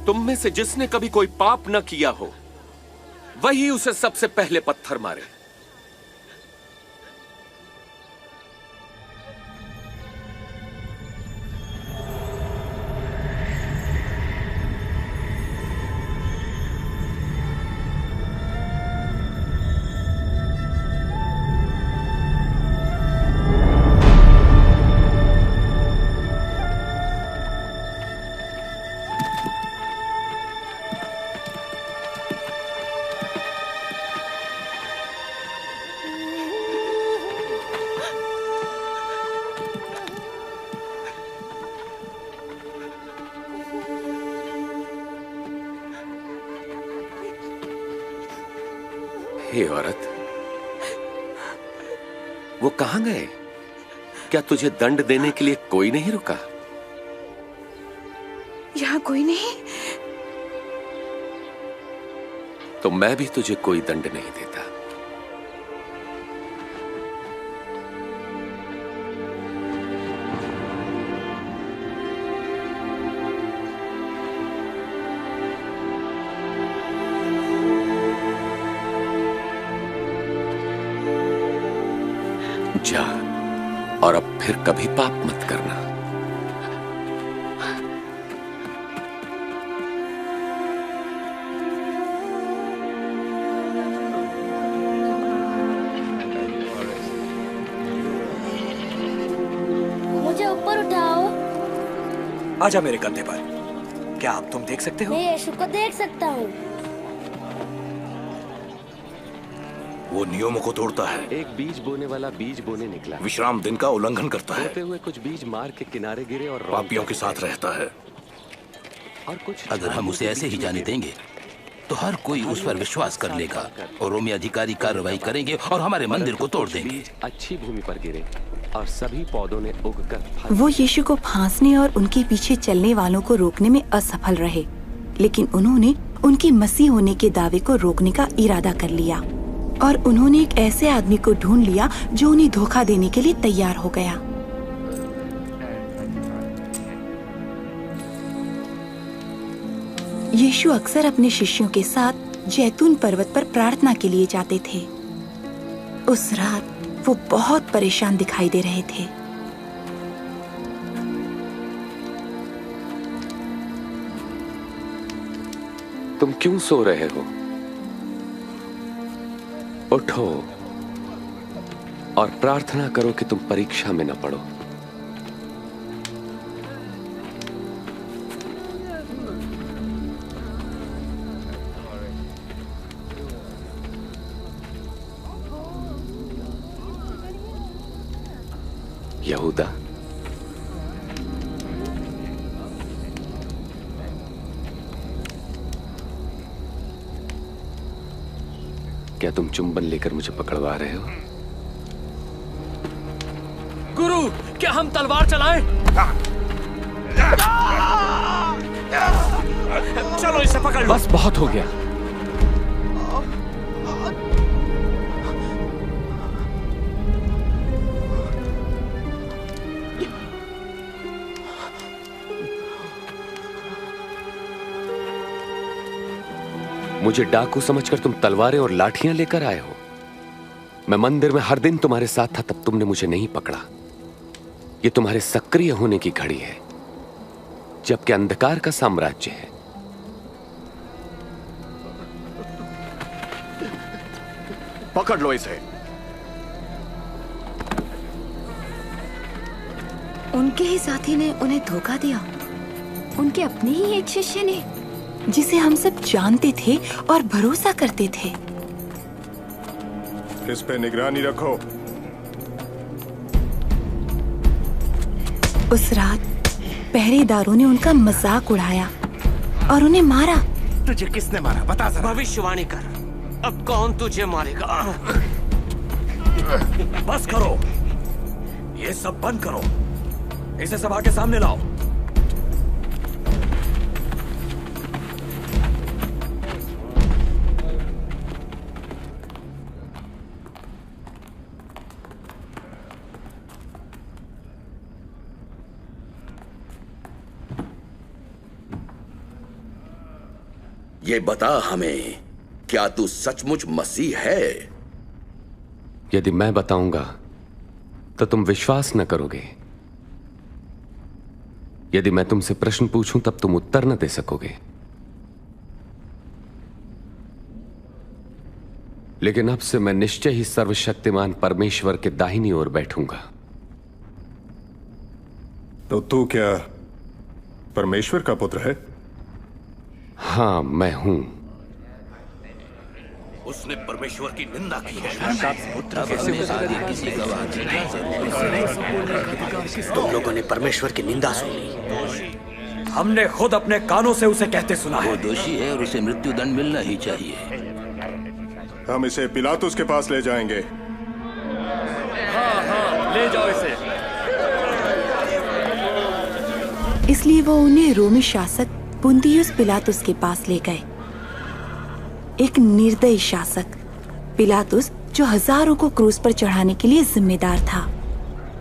तुम में से जिसने कभी कोई पाप न किया हो वही उसे सबसे पहले पत्थर मारे। हे औरत, वो कहां गए? क्या तुझे दंड देने के लिए कोई नहीं रुका? यहाँ कोई नहीं। तो मैं भी तुझे कोई दंड नहीं देता। जा और अब फिर कभी पाप मत करना। मुझे ऊपर उठाओ। आजा मेरे कंधे पर। क्या आप तुम देख सकते हो? मैं यीशु को देख सकता हूँ। वो नियमों को तोड़ता है। एक बीज बोने वाला बीज बोने निकला। विश्राम दिन का उल्लंघन करता है। बोते हुए कुछ बीज मार्ग के किनारे गिरे और पापियों के साथ रहता है। और कुछ अगर हम उसे ऐसे ही जाने देंगे तो हर कोई उस पर विश्वास कर लेगा और रोमी अधिकारी कार्रवाई करेंगे और हमारे मंदिर को तोड़ देंगे। अच्छी भूमि पर गिरे और सभी पौधों ने उगकर वो यीशु को फांसने और उनके पीछे चलने वालों को रोकने में असफल रहे, लेकिन उन्होंने उनके मसीह होने के दावे को रोकने का इरादा कर लिया और उन्होंने एक ऐसे आदमी को ढूंढ लिया जो उन्हें धोखा देने के लिए तैयार हो गया। यीशु अक्सर अपने शिष्यों के साथ जैतून पर्वत पर प्रार्थना के लिए जाते थे। उस रात वो बहुत परेशान दिखाई दे रहे थे। तुम क्यों सो रहे हो? उठो और प्रार्थना करो कि तुम परीक्षा में न पड़ो। यहूदा, क्या तुम चुंबन लेकर मुझे पकड़वा रहे हो? गुरु, क्या हम तलवार चलाएं? चलो इसे पकड़ लो। बस बहुत हो गया। मुझे डाकू समझकर तुम तलवारें और लाठियां लेकर आए हो। मैं मंदिर में हर दिन तुम्हारे साथ था, तब तुमने मुझे नहीं पकड़ा। ये तुम्हारे सक्रिय होने की घड़ी है, जबकि अंधकार का साम्राज्य है। पकड़ लो इसे। उनके ही साथी ने उन्हें धोखा दिया। उनके अपने ही एक शिष्य ने, जिसे हम सब जानते थे और भरोसा करते थे। इस पे निगरानी रखो। उस रात पहरेदारों ने उनका मजाक उड़ाया और उन्हें मारा। तुझे किसने मारा? बता जरा। भविष्यवाणी कर, अब कौन तुझे मारेगा? बस करो, ये सब बंद करो। इसे सभा के सामने लाओ। ये बता हमें, क्या तू सचमुच मसीह है? यदि मैं बताऊंगा तो तुम विश्वास न करोगे। यदि मैं तुमसे प्रश्न पूछूं तब तुम उत्तर न दे सकोगे। लेकिन अब से मैं निश्चय ही सर्वशक्तिमान परमेश्वर के दाहिनी ओर बैठूंगा। तो तू क्या परमेश्वर का पुत्र है? हां, मैं हूं। उसने परमेश्वर की निंदा की है। तुम लोगों ने परमेश्वर की निंदा सुनी। हमने खुद अपने कानों से उसे कहते सुना है। वो दोषी है और उसे मृत्युदंड मिलना ही चाहिए। हम इसे पिलातुस के पास ले जाएंगे। हाँ, ले जाओ इसे। इसलिए वो उन्हें रोमी शासक पुन्तियुस पिलातुस के पास ले गए। एक निर्दयी शासक पिलातुस, जो हजारों को क्रूस पर चढ़ाने के लिए जिम्मेदार था।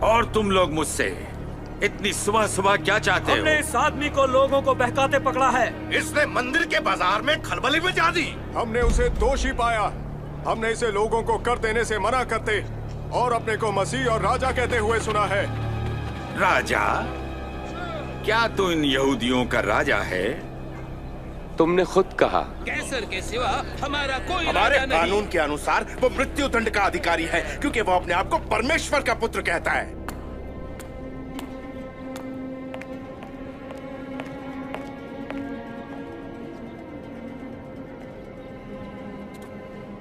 और तुम लोग मुझसे इतनी सुबह सुबह क्या चाहते हो? हमने इस आदमी को लोगों को बहकाते पकड़ा है। इसने मंदिर के बाजार में खलबली मचा दी। हमने उसे दोषी पाया। हमने इसे लोगों को कर देने से मना करते और अपने को मसीह और राजा कहते हुए सुना है। राजा? क्या तू इन यहूदियों का राजा है? तुमने खुद कहा। कैसर के सिवा हमारा कोई हमारे राजा नहीं। कानून के अनुसार वो मृत्यु दंड का अधिकारी है, क्योंकि वो अपने आप को परमेश्वर का पुत्र कहता है।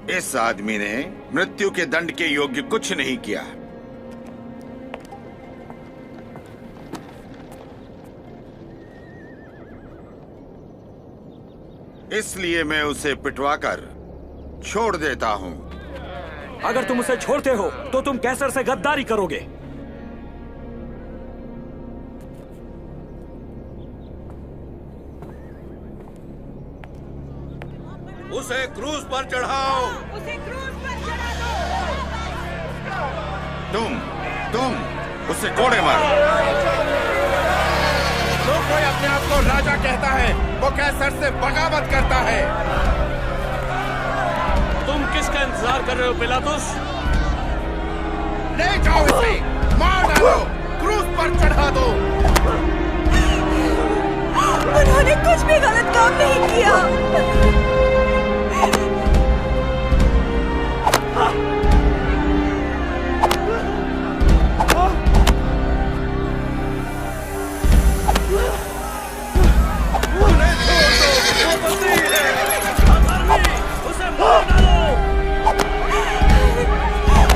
इस आदमी ने मृत्यु के दंड के योग्य कुछ नहीं किया। इसलिए मैं उसे पिटवाकर छोड़ देता हूं। अगर तुम उसे छोड़ते हो तो तुम कैसर से गद्दारी करोगे। उसे क्रूस पर चढ़ाओ। उसे क्रूस पर चढ़ा दो। तुम उसे कोड़े मारो। जो कोई अपने आप को राजा कहता है वो कैसर से बगावत करता है। तुम किसका इंतजार कर रहे हो पिलातुस? ले जाओ इसे, मार डालो, क्रूस पर चढ़ा दो। उन्होंने कुछ भी गलत काम नहीं किया।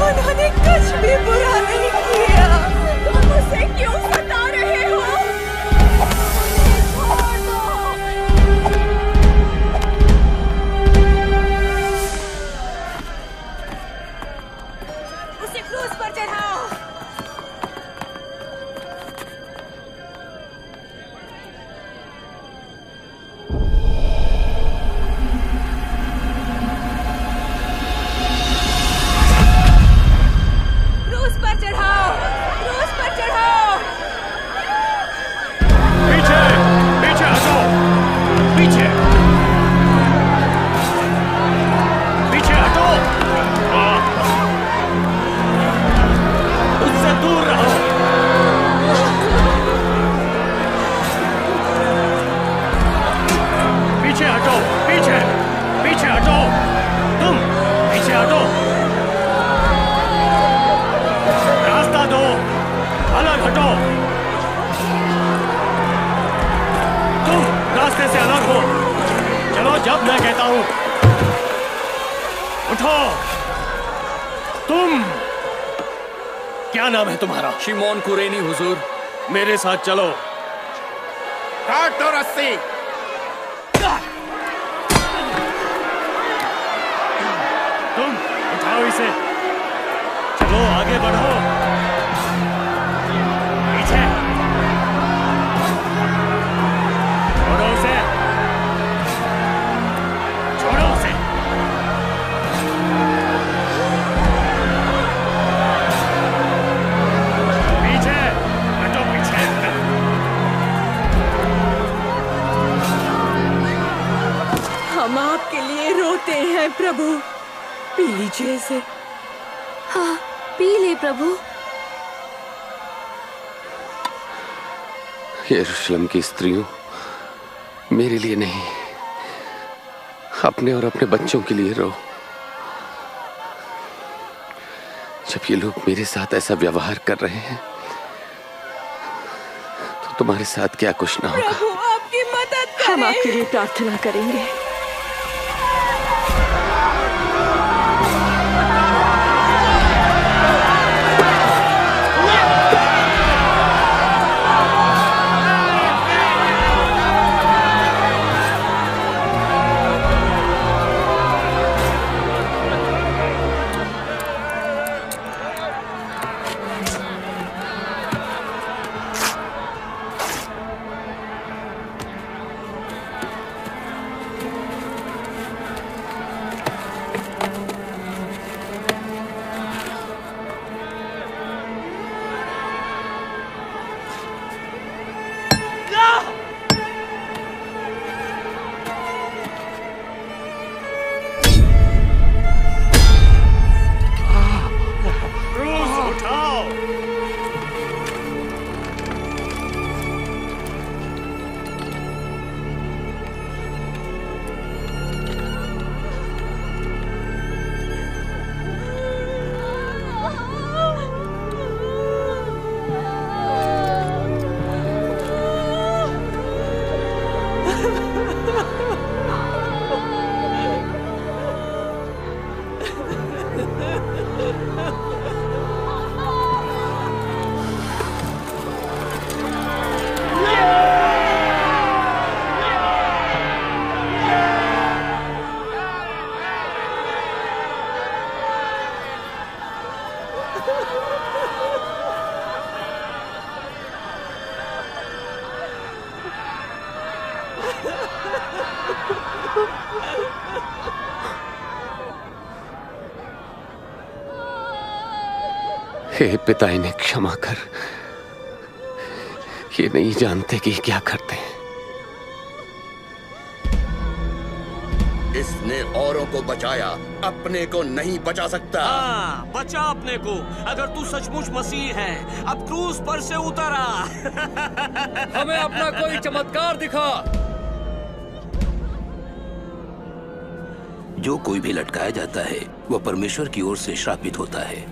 उन्होंने कुछ भी बुरा नहीं किया। तुम उसे क्यों सता रहे हो? छोड़ दो। उसे क्रूस पर चढ़ाओ। क्रूस पर चढ़ाओ। क्रूस पर चढ़ाओ। पीछे पीछे हटो। पीछे पीछे हटो। उससे दूर रहो। पीछे हटो। पीछे पीछे हटो। तुम पीछे हटो। रास्ता दो। अलग हटो। तुम रास्ते से अलग हो। चलो जब मैं कहता हूं। उठो। तुम क्या नाम है तुम्हारा? शिमोन कुरेनी हुजूर। मेरे साथ चलो। काट दो रस्सी। तुम उठाओ इसे। चलो आगे बढ़ो। पीछे छोड़ो उसे। छोड़ो उसे। पीछे हटो। पीछे रोते हैं प्रभु, पी लीजिए इसे। हाँ, पी ले प्रभु। यरूशलेम की स्त्रियों, मेरे लिए नहीं, अपने और अपने बच्चों के लिए रो। जब ये लोग मेरे साथ ऐसा व्यवहार कर रहे हैं तो तुम्हारे साथ क्या कुछ ना होगा। प्रभु आपकी मदद करें। हम आपके लिए प्रार्थना करेंगे। हे पिता, इन्हें क्षमा कर, ये नहीं जानते कि क्या करते हैं। इसने औरों को बचाया, अपने को नहीं बचा सकता। हाँ, बचा अपने को। अगर तू सचमुच मसीह है, अब क्रूस पर से उतर आ। हमें अपना कोई चमत्कार दिखा। जो कोई भी लटकाया जाता है वो परमेश्वर की ओर से श्रापित होता है।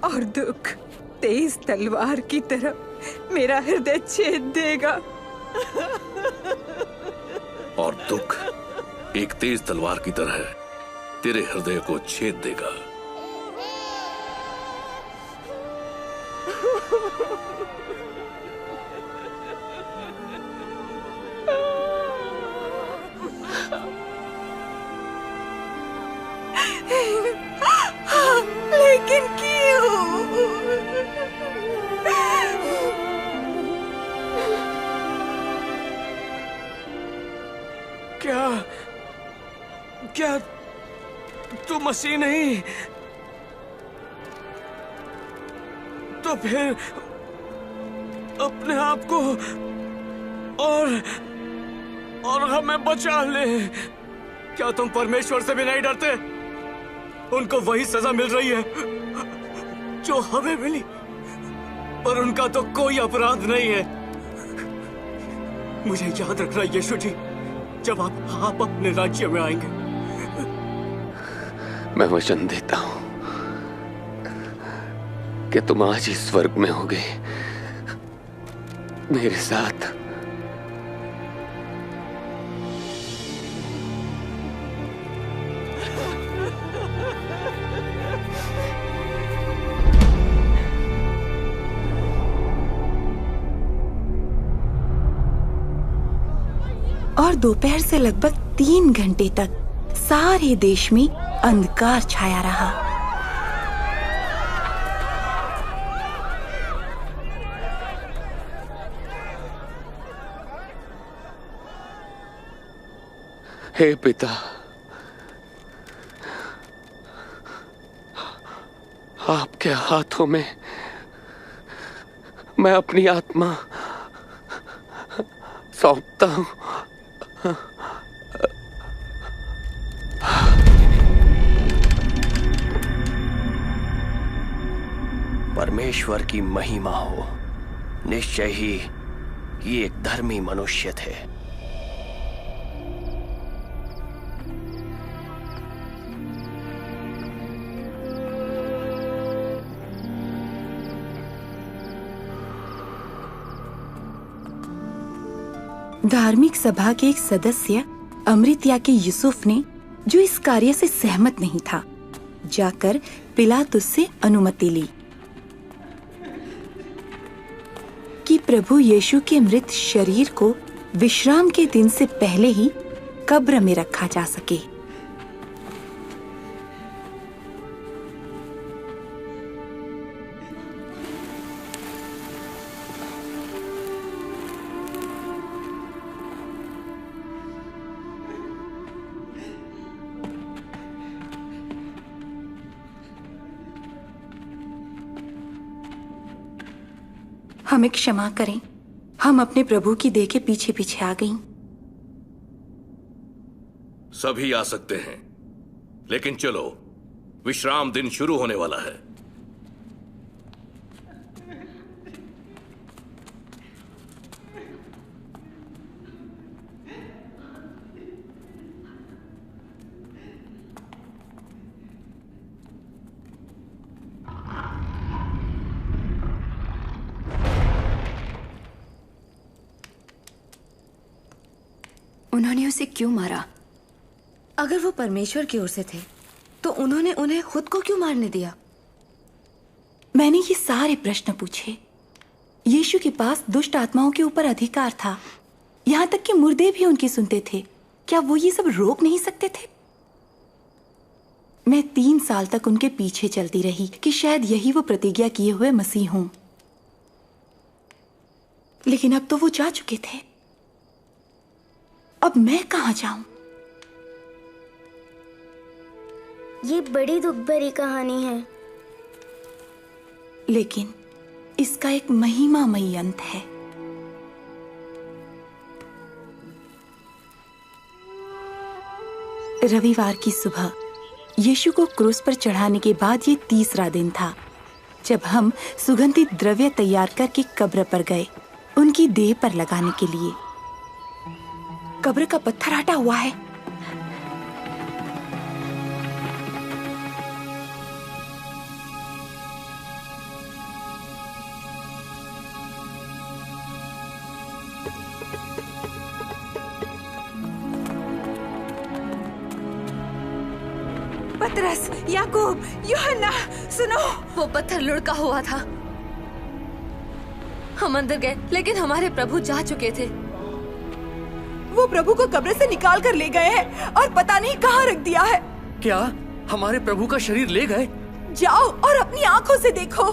और दुख तेज तलवार की तरह मेरा हृदय छेद देगा। और दुख एक तेज तलवार की तरह तेरे हृदय को छेद देगा। लेकिन क्यों? क्या तू मसीह नहीं? तो फिर अपने आप को और हमें बचा ले। क्या तुम परमेश्वर से भी नहीं डरते? उनको वही सजा मिल रही है जो हमें मिली, पर उनका तो कोई अपराध नहीं है। मुझे याद रखना यीशु जी, जब आप अपने राज्य में आएंगे। मैं वचन देता हूं कि तुम आज ही स्वर्ग में होगे मेरे साथ। और दोपहर से लगभग 3 घंटे तक सारे देश में अंधकार छाया रहा। हे पिता, आपके हाथों में मैं अपनी आत्मा सौंपता हूं। परमेश्वर की महिमा हो। निश्चय ही ये एक धर्मी मनुष्य थे। धार्मिक सभा के एक सदस्य अमृतिया के यूसुफ ने, जो इस कार्य से सहमत नहीं था, जाकर पिलातुस से अनुमति ली कि प्रभु यीशु के मृत शरीर को विश्राम के दिन से पहले ही कब्र में रखा जा सके। हमें क्षमा करें, हम अपने प्रभु की देह के पीछे पीछे आ गईं। सभी आ सकते हैं, लेकिन चलो, विश्राम दिन शुरू होने वाला है। उन्होंने उसे क्यों मारा? अगर वो परमेश्वर की ओर से थे, तो उन्होंने उन्हें खुद को क्यों मारने दिया? मैंने ये सारे प्रश्न पूछे। यीशु के पास दुष्ट आत्माओं के ऊपर अधिकार था, यहाँ तक कि मुर्दे भी उनकी सुनते थे। क्या वो ये सब रोक नहीं सकते थे? मैं 3 साल तक उनके पीछे चलती रही कि शायद यही वो प्रतिज्ञा किए हुए मसीह हों, लेकिन अब तो वो जा चुके थे। अब मैं कहां जाऊं? ये बड़ी दुख भरी कहानी है, लेकिन इसका एक महिमामयी अंत है। रविवार की सुबह यीशु को क्रूस पर चढ़ाने के बाद ये 3रा दिन था जब हम सुगंधित द्रव्य तैयार करके कब्र पर गए, उनकी देह पर लगाने के लिए। कब्र का पत्थर हटा हुआ है। पतरस, याकूब, यूहन्ना, सुनो। वो पत्थर लुढ़का हुआ था। हम अंदर गए, लेकिन हमारे प्रभु जा चुके थे। वो प्रभु को कब्र से निकाल कर ले गए हैं और पता नहीं कहाँ रख दिया है। क्या हमारे प्रभु का शरीर ले गए? जाओ और अपनी आंखों से देखो।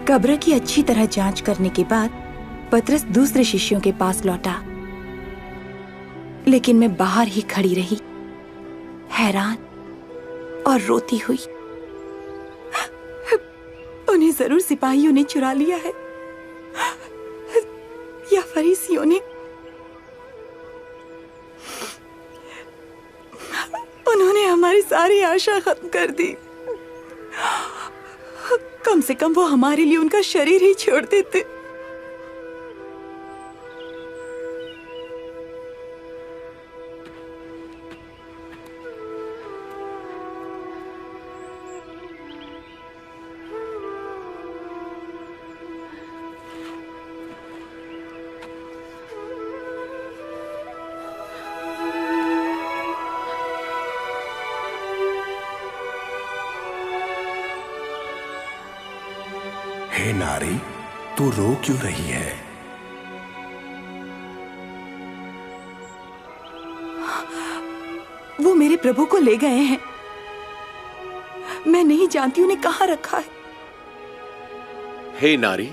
कब्र की अच्छी तरह जांच करने के बाद पतरस दूसरे शिष्यों के पास लौटा, लेकिन मैं बाहर ही खड़ी रही, हैरान और रोती हुई। उन्हें जरूर सिपाहियों ने चुरा लिया है या फरीसियों ने। उन्होंने हमारी सारी आशा खत्म कर दी। कम से कम वो हमारे लिए उनका शरीर ही छोड़ देते। हे नारी, तू रो क्यों रही है? वो मेरे प्रभु को ले गए हैं। मैं नहीं जानती उन्हें कहाँ रखा है। हे नारी,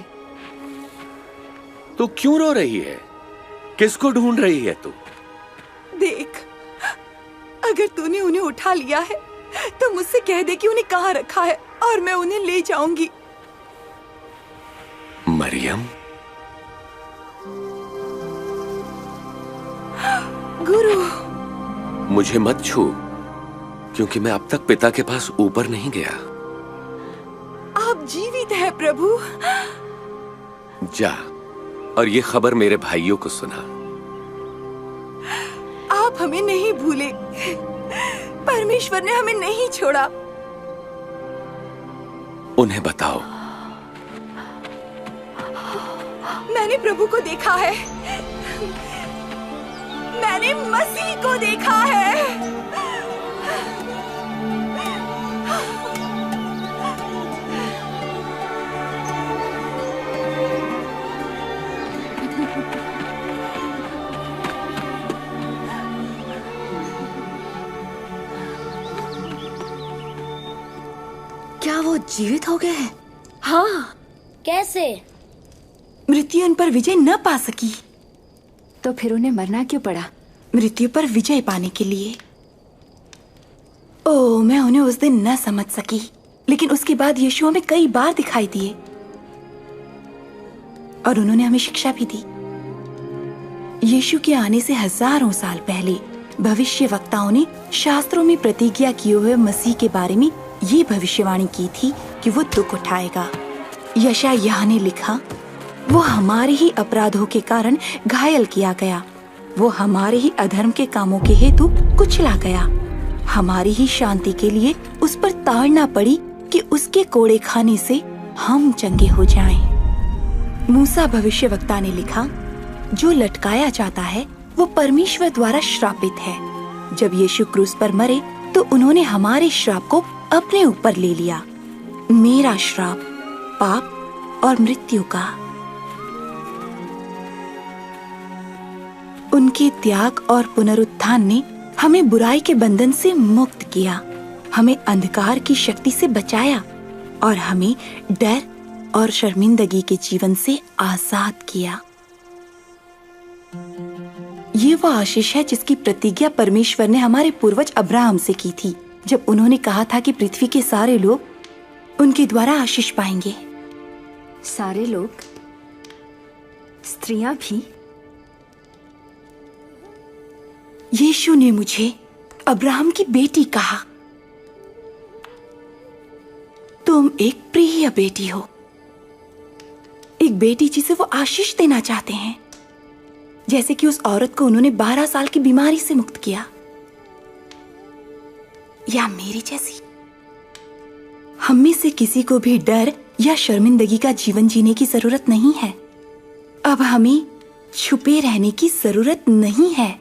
तू क्यों रो रही है? किसको ढूंढ रही है तू? देख, अगर तूने उन्हें उठा लिया है तो मुझसे कह दे कि उन्हें कहाँ रखा है और मैं उन्हें ले जाऊंगी। मरियम। गुरु, मुझे मत छू, क्योंकि मैं अब तक पिता के पास ऊपर नहीं गया। आप जीवित हैं प्रभु। जा और ये खबर मेरे भाइयों को सुना। आप हमें नहीं भूले। परमेश्वर ने हमें नहीं छोड़ा। उन्हें बताओ। मैंने प्रभु को देखा है। मैंने मसीह को देखा है। क्या वो जीवित हो गए हैं? हाँ। कैसे? मृत्यु उन पर विजय न पा सकी, तो फिर उन्हें मरना क्यों पड़ा? मृत्यु पर विजय पाने के लिए। ओह, मैं उन्हें उस दिन न समझ सकी, लेकिन उसके बाद यीशु हमें कई बार दिखाई दिए और उन्होंने हमें शिक्षा भी दी। यीशु के आने से हजारों साल पहले भविष्यवक्ताओं ने शास्त्रों में प्रतिज्ञा किए हुए मसीह के बारे में ये भविष्यवाणी की थी कि वो दुख उठाएगा। यशायाह ने लिखा, वो हमारे ही अपराधों के कारण घायल किया गया, वो हमारे ही अधर्म के कामों के हेतु कुचला गया, हमारी ही शांति के लिए उस पर ताड़ना पड़ी कि उसके कोड़े खाने से हम चंगे हो जाएं। मूसा भविष्यवक्ता ने लिखा, जो लटकाया जाता है वो परमेश्वर द्वारा श्रापित है। जब यीशु क्रूस पर मरे तो उन्होंने हमारे श्राप को अपने ऊपर ले लिया, मेरा श्राप, पाप और मृत्यु का। उनके त्याग और पुनरुत्थान ने हमें बुराई के बंधन से मुक्त किया, हमें अंधकार की शक्ति से बचाया और हमें डर और शर्मिंदगी के जीवन से आजाद किया। ये वो आशीष है जिसकी प्रतिज्ञा परमेश्वर ने हमारे पूर्वज अब्राहम से की थी, जब उन्होंने कहा था कि पृथ्वी के सारे लोग उनके द्वारा आशीष पाएंगे। सारे लोग? स्त्रियां भी? यीशु ने मुझे अब्राहम की बेटी कहा। तुम एक प्रिय बेटी हो, एक बेटी जिसे वो आशीष देना चाहते हैं, जैसे कि उस औरत को उन्होंने 12 साल की बीमारी से मुक्त किया, या मेरी जैसी। हम में से किसी को भी डर या शर्मिंदगी का जीवन जीने की जरूरत नहीं है। अब हमें छुपे रहने की जरूरत नहीं है।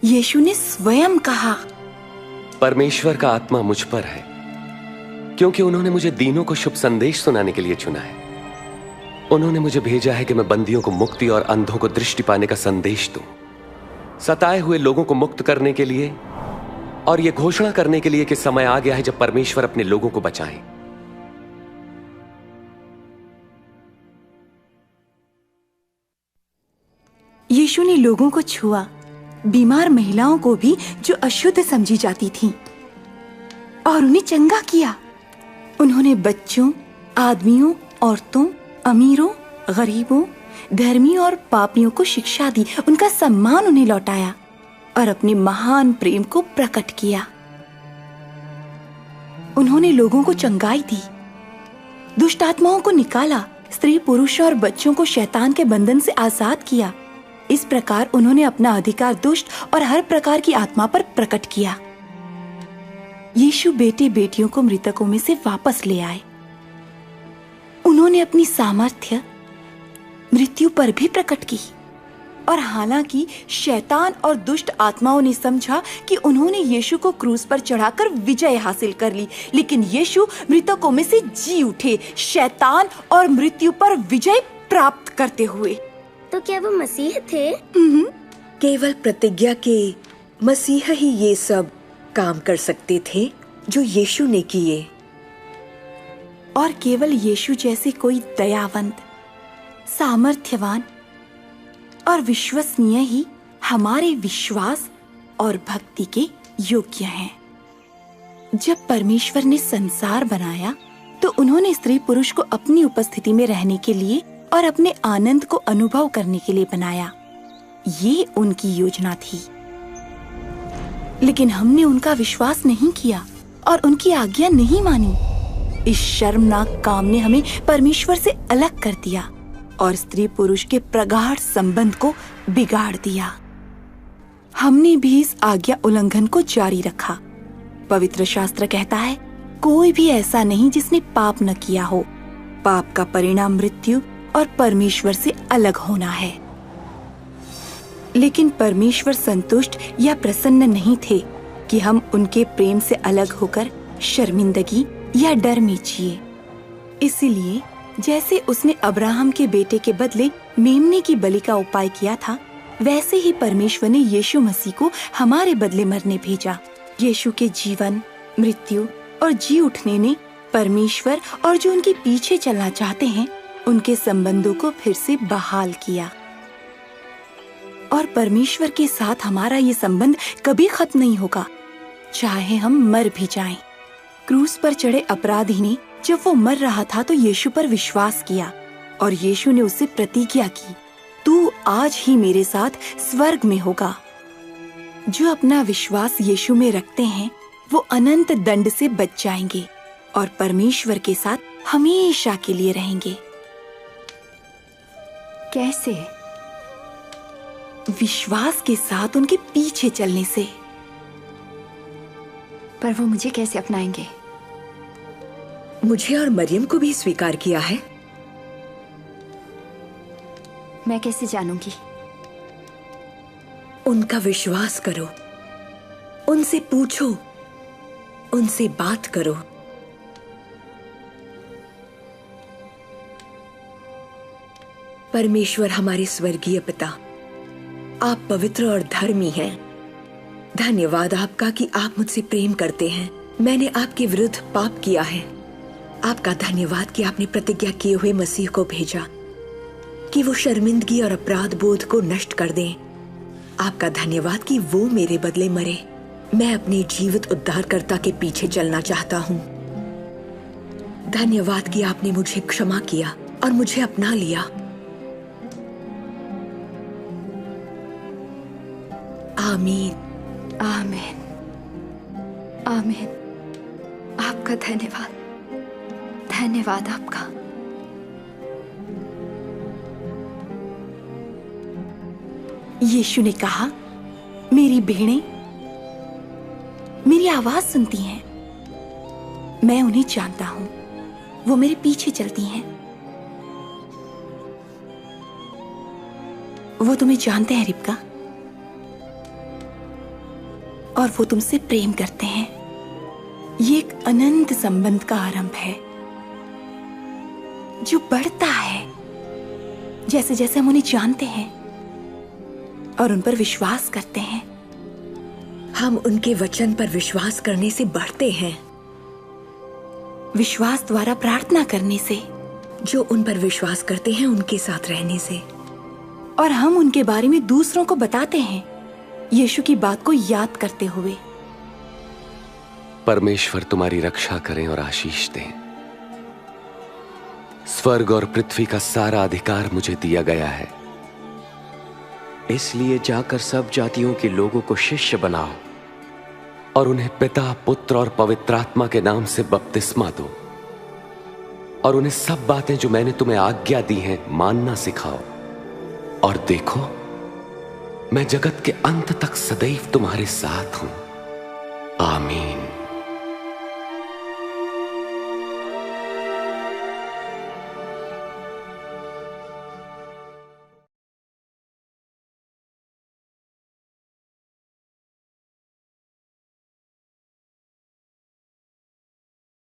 यीशु ने स्वयं कहा, परमेश्वर का आत्मा मुझ पर है, क्योंकि उन्होंने मुझे दीनों को शुभ संदेश सुनाने के लिए चुना है। उन्होंने मुझे भेजा है कि मैं बंदियों को मुक्ति और अंधों को दृष्टि पाने का संदेश दूं, सताए हुए लोगों को मुक्त करने के लिए और यह घोषणा करने के लिए कि समय आ गया है जब परमेश्वर अपने लोगों को बचाए। यीशु ने लोगों को छुआ, बीमार महिलाओं को भी जो अशुद्ध समझी जाती थीं, और उन्हें चंगा किया। उन्होंने बच्चों, आदमियों, औरतों, अमीरों, गरीबों, धर्मियों और पापियों को शिक्षा दी, उनका सम्मान उन्हें लौटाया और अपने महान प्रेम को प्रकट किया। उन्होंने लोगों को चंगाई दी, दुष्ट आत्माओं को निकाला, स्त्री, पुरुष और बच्चों को शैतान के बंधन से आजाद किया। इस प्रकार उन्होंने अपना अधिकार दुष्ट और हर प्रकार की आत्मा पर प्रकट किया। यीशु बेटे बेटियों को मृतकों में से वापस ले आए। उन्होंने अपनी सामर्थ्य मृत्यु पर भी प्रकट की, और हालांकि शैतान और दुष्ट आत्माओं ने समझा कि उन्होंने यीशु को क्रूस पर चढ़ाकर विजय हासिल कर ली, लेकिन यीशु मृतकों में से जी उठे, शैतान और मृत्यु पर विजय प्राप्त करते हुए। तो क्या वो मसीह थे? केवल प्रतिज्ञा के मसीह ही ये सब काम कर सकते थे जो यीशु ने किए। और केवल यीशु जैसे कोई दयावंत, सामर्थ्यवान और विश्वसनीय ही हमारे विश्वास और भक्ति के योग्य हैं। जब परमेश्वर ने संसार बनाया तो उन्होंने स्त्री पुरुष को अपनी उपस्थिति में रहने के लिए और अपने आनंद को अनुभव करने के लिए बनाया। ये उनकी योजना थी। लेकिन हमने उनका विश्वास नहीं किया और उनकी आज्ञा नहीं मानी। इस शर्मनाक काम ने हमें परमेश्वर से अलग कर दिया और स्त्री पुरुष के प्रगाढ़ संबंध को बिगाड़ दिया। हमने भी इस आज्ञा उल्लंघन को जारी रखा। पवित्र शास्त्र कहता है, कोई भी ऐसा नहीं जिसने पाप न किया हो। पाप का परिणाम मृत्यु और परमेश्वर से अलग होना है। लेकिन परमेश्वर संतुष्ट या प्रसन्न नहीं थे कि हम उनके प्रेम से अलग होकर शर्मिंदगी या डर में जिए। इसीलिए जैसे उसने अब्राहम के बेटे के बदले मेमने की बलि का उपाय किया था, वैसे ही परमेश्वर ने यीशु मसीह को हमारे बदले मरने भेजा। यीशु के जीवन, मृत्यु और जी उठने ने परमेश्वर और जो उनके पीछे चलना चाहते हैं उनके संबंधों को फिर से बहाल किया। और परमेश्वर के साथ हमारा ये संबंध कभी खत्म नहीं होगा, चाहे हम मर भी जाएं। क्रूस पर चढ़े अपराधी ने जब वो मर रहा था तो यीशु पर विश्वास किया और यीशु ने उससे प्रतिज्ञा की, तू आज ही मेरे साथ स्वर्ग में होगा। जो अपना विश्वास यीशु में रखते हैं वो अनंत दंड से बच जाएंगे और परमेश्वर के साथ हमेशा के लिए रहेंगे। कैसे? विश्वास के साथ उनके पीछे चलने से। पर वो मुझे कैसे अपनाएंगे? मुझे और मरियम को भी स्वीकार किया है। मैं कैसे जानूंगी? उनका विश्वास करो, उनसे पूछो, उनसे बात करो। परमेश्वर हमारे स्वर्गीय पिता, आप पवित्र और धर्मी हैं। धन्यवाद आपका कि आप मुझसे प्रेम करते हैं। मैंने आपके विरुद्ध पाप किया है। आपका धन्यवाद कि आपने प्रतिज्ञा किए हुए मसीह को भेजा कि वो शर्मिंदगी और अपराध बोध को नष्ट कर दें। आपका धन्यवाद कि वो मेरे बदले मरे। मैं अपने जीवित उद्धारकर्ता के पीछे चलना चाहता हूँ। धन्यवाद कि आपने मुझे क्षमा किया और मुझे अपना लिया। आमीन। आमीन। आमीन। आपका धन्यवाद, धन्यवाद आपका। यीशु ने कहा, मेरी भेड़ें मेरी आवाज सुनती हैं, मैं उन्हें जानता हूं, वो मेरे पीछे चलती हैं। वो तुम्हें जानते हैं रिबका, और वो तुमसे प्रेम करते हैं। ये एक अनंत संबंध का आरंभ है जो बढ़ता है जैसे जैसे हम उन्हें जानते हैं और उन पर विश्वास करते हैं। हम उनके वचन पर विश्वास करने से बढ़ते हैं। विश्वास द्वारा प्रार्थना करने से, जो उन पर विश्वास करते हैं उनके साथ रहने से, और हम उनके बारे में दूसरों को बताते हैं यीशु की बात को याद करते हुए। परमेश्वर तुम्हारी रक्षा करें और आशीष दें। स्वर्ग और पृथ्वी का सारा अधिकार मुझे दिया गया है, इसलिए जाकर सब जातियों के लोगों को शिष्य बनाओ और उन्हें पिता, पुत्र और पवित्र आत्मा के नाम से बपतिस्मा दो, और उन्हें सब बातें जो मैंने तुम्हें आज्ञा दी हैं मानना सिखाओ। और देखो, मैं जगत के अंत तक सदैव तुम्हारे साथ हूं। आमीन।